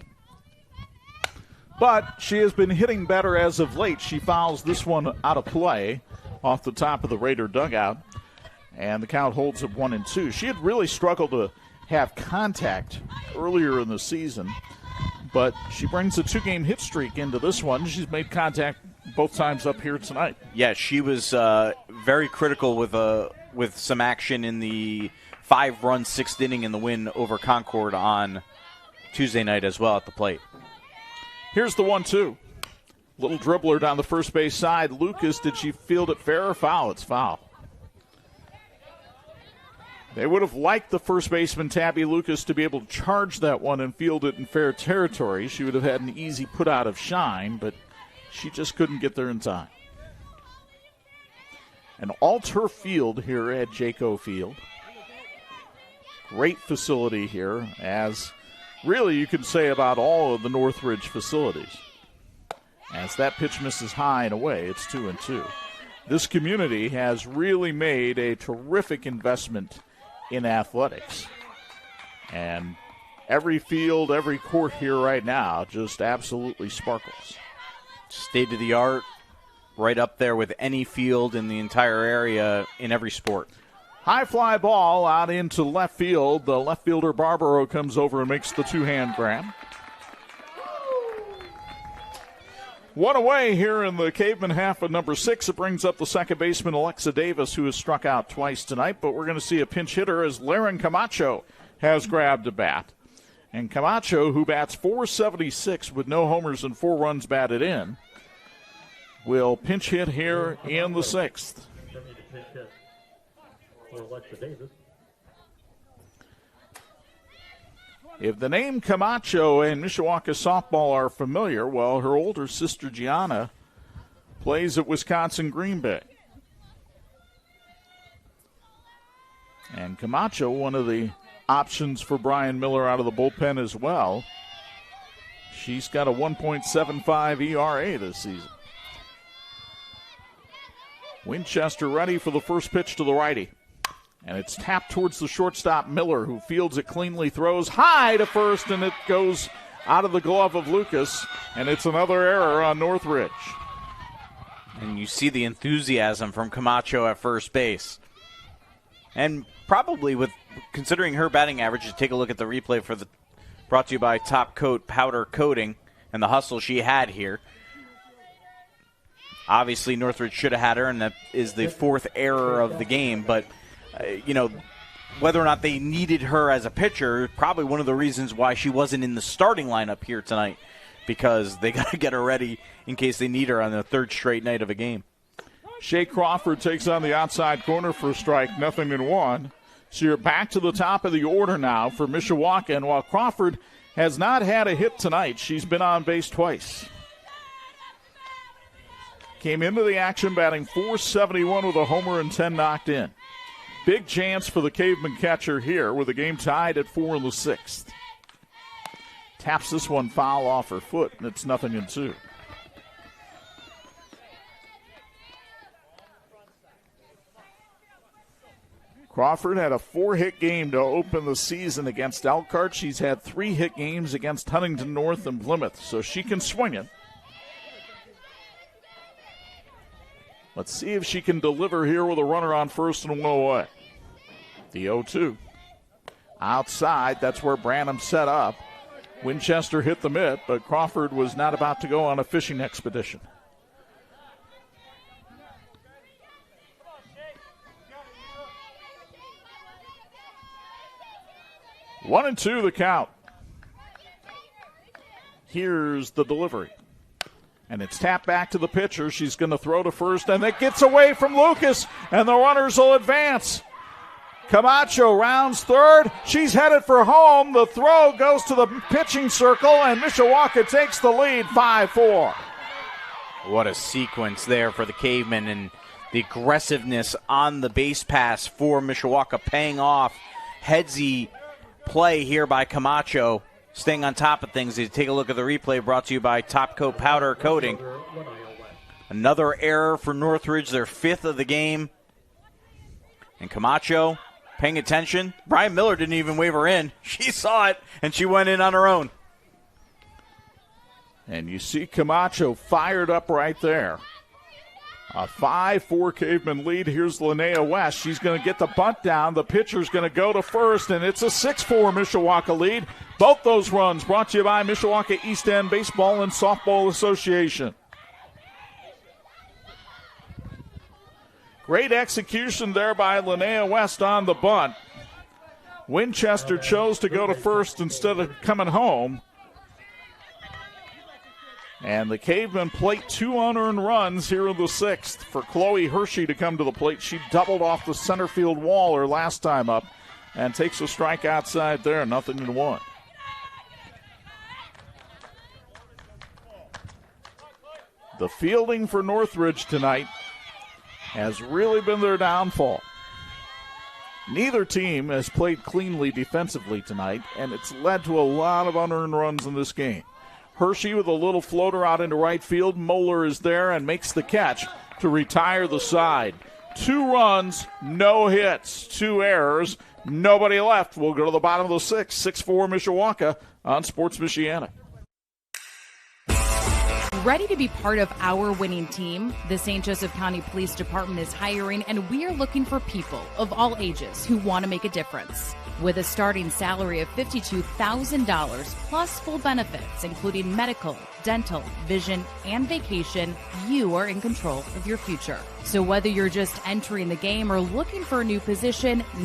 But she has been hitting better as of late. She fouls this one out of play off the top of the Raider dugout, and the count holds at 1-2. She had really struggled to have contact earlier in the season, but she brings a 2-game hit streak into this one. She's made contact both times up here tonight. Yeah, she was very critical with some action in the 5-run 6th inning in the win over Concord on Tuesday night as well at the plate. Here's the 1-2. Little dribbler down the first base side. Lucas, did she field it fair or foul? It's foul. They would have liked the first baseman, Tabby Lucas, to be able to charge that one and field it in fair territory. She would have had an easy put out of Shine, but she just couldn't get there in time. An all-turf field here at Jayco Field. Great facility here, as really you can say about all of the Northridge facilities. As that pitch misses high and away, it's 2-2. This community has really made a terrific investment in athletics. And every field, every court here right now just absolutely sparkles. State of the art, right up there with any field in the entire area in every sport. High fly ball out into left field. The left fielder Barbaro comes over and makes the two-hand grab. One away here in the Caveman half of number 6. It brings up the second baseman Alexa Davis, who has struck out twice tonight. But we're going to see a pinch hitter as Laren Camacho has grabbed a bat. And Camacho, who bats .476 with no homers and 4 runs batted in, will pinch hit here in the 6th. If the name Camacho and Mishawaka softball are familiar, well, her older sister Gianna plays at Wisconsin Green Bay. And Camacho, one of the options for Brian Miller out of the bullpen as well. She's got a 1.75 ERA this season. Winchester ready for the first pitch to the righty. And it's tapped towards the shortstop, Miller, who fields it cleanly, throws high to first, and it goes out of the glove of Lucas. And it's another error on Northridge. And you see the enthusiasm from Camacho at first base. And probably with considering her batting average, to take a look at the replay for the brought to you by Top Coat Powder Coating and the hustle she had here. Obviously, Northridge should have had her, and that is the 4th error of the game. But, whether or not they needed her as a pitcher, probably one of the reasons why she wasn't in the starting lineup here tonight, because they got to get her ready in case they need her on the 3rd straight night of a game. Shea Crawford takes on the outside corner for a strike, 0-1. So you're back to the top of the order now for Mishawaka. And while Crawford has not had a hit tonight, she's been on base twice. Came into the action batting .471 with a homer and 10 knocked in. Big chance for the Caveman catcher here with the game tied at 4 in the 6th. Taps this one foul off her foot, and it's 0-2. Crawford had a 4-hit game to open the season against Elkhart. She's had 3 hit games against Huntington North and Plymouth, so she can swing it. Let's see if she can deliver here with a runner on first and 1 away. The 0-2. Outside, that's where Branham set up. Winchester hit the mitt, but Crawford was not about to go on a fishing expedition. One and 2 the count. Here's the delivery. And it's tapped back to the pitcher. She's going to throw to first, and it gets away from Lucas, and the runners will advance. Camacho rounds third. She's headed for home. The throw goes to the pitching circle, and Mishawaka takes the lead 5-4. What a sequence there for the Cavemen, and the aggressiveness on the base pass for Mishawaka paying off. Headsy play here by Camacho, staying on top of things. You take a look at the replay brought to you by Top Coat Powder Coating. Another error for Northridge, their 5th of the game. And Camacho paying attention. Brian Miller didn't even wave her in. She saw it, and she went in on her own. And you see Camacho fired up right there. A 5-4 Caveman lead. Here's Linnea West. She's going to get the bunt down. The pitcher's going to go to first, and it's a 6-4 Mishawaka lead. Both those runs brought to you by Mishawaka East End Baseball and Softball Association. Great execution there by Linnea West on the bunt. Winchester chose to go to first instead of coming home. And the Cavemen plate 2 unearned runs here in the 6th for Chloe Hershey to come to the plate. She doubled off the center field wall her last time up and takes a strike outside there, 0-1. The fielding for Northridge tonight has really been their downfall. Neither team has played cleanly defensively tonight, and it's led to a lot of unearned runs in this game. Hershey with a little floater out into right field. Moeller is there and makes the catch to retire the side. 2 runs, no hits, 2 errors, nobody left. We'll go to the bottom of the 6th. 6-4 Mishawaka on Sports Michiana. Ready to be part of our winning team? The St. Joseph County Police Department is hiring, and we are looking for people of all ages who want to make a difference. With a starting salary of $52,000 plus full benefits, including medical, dental, vision, and vacation, you are in control of your future. So whether you're just entering the game or looking for a new position, now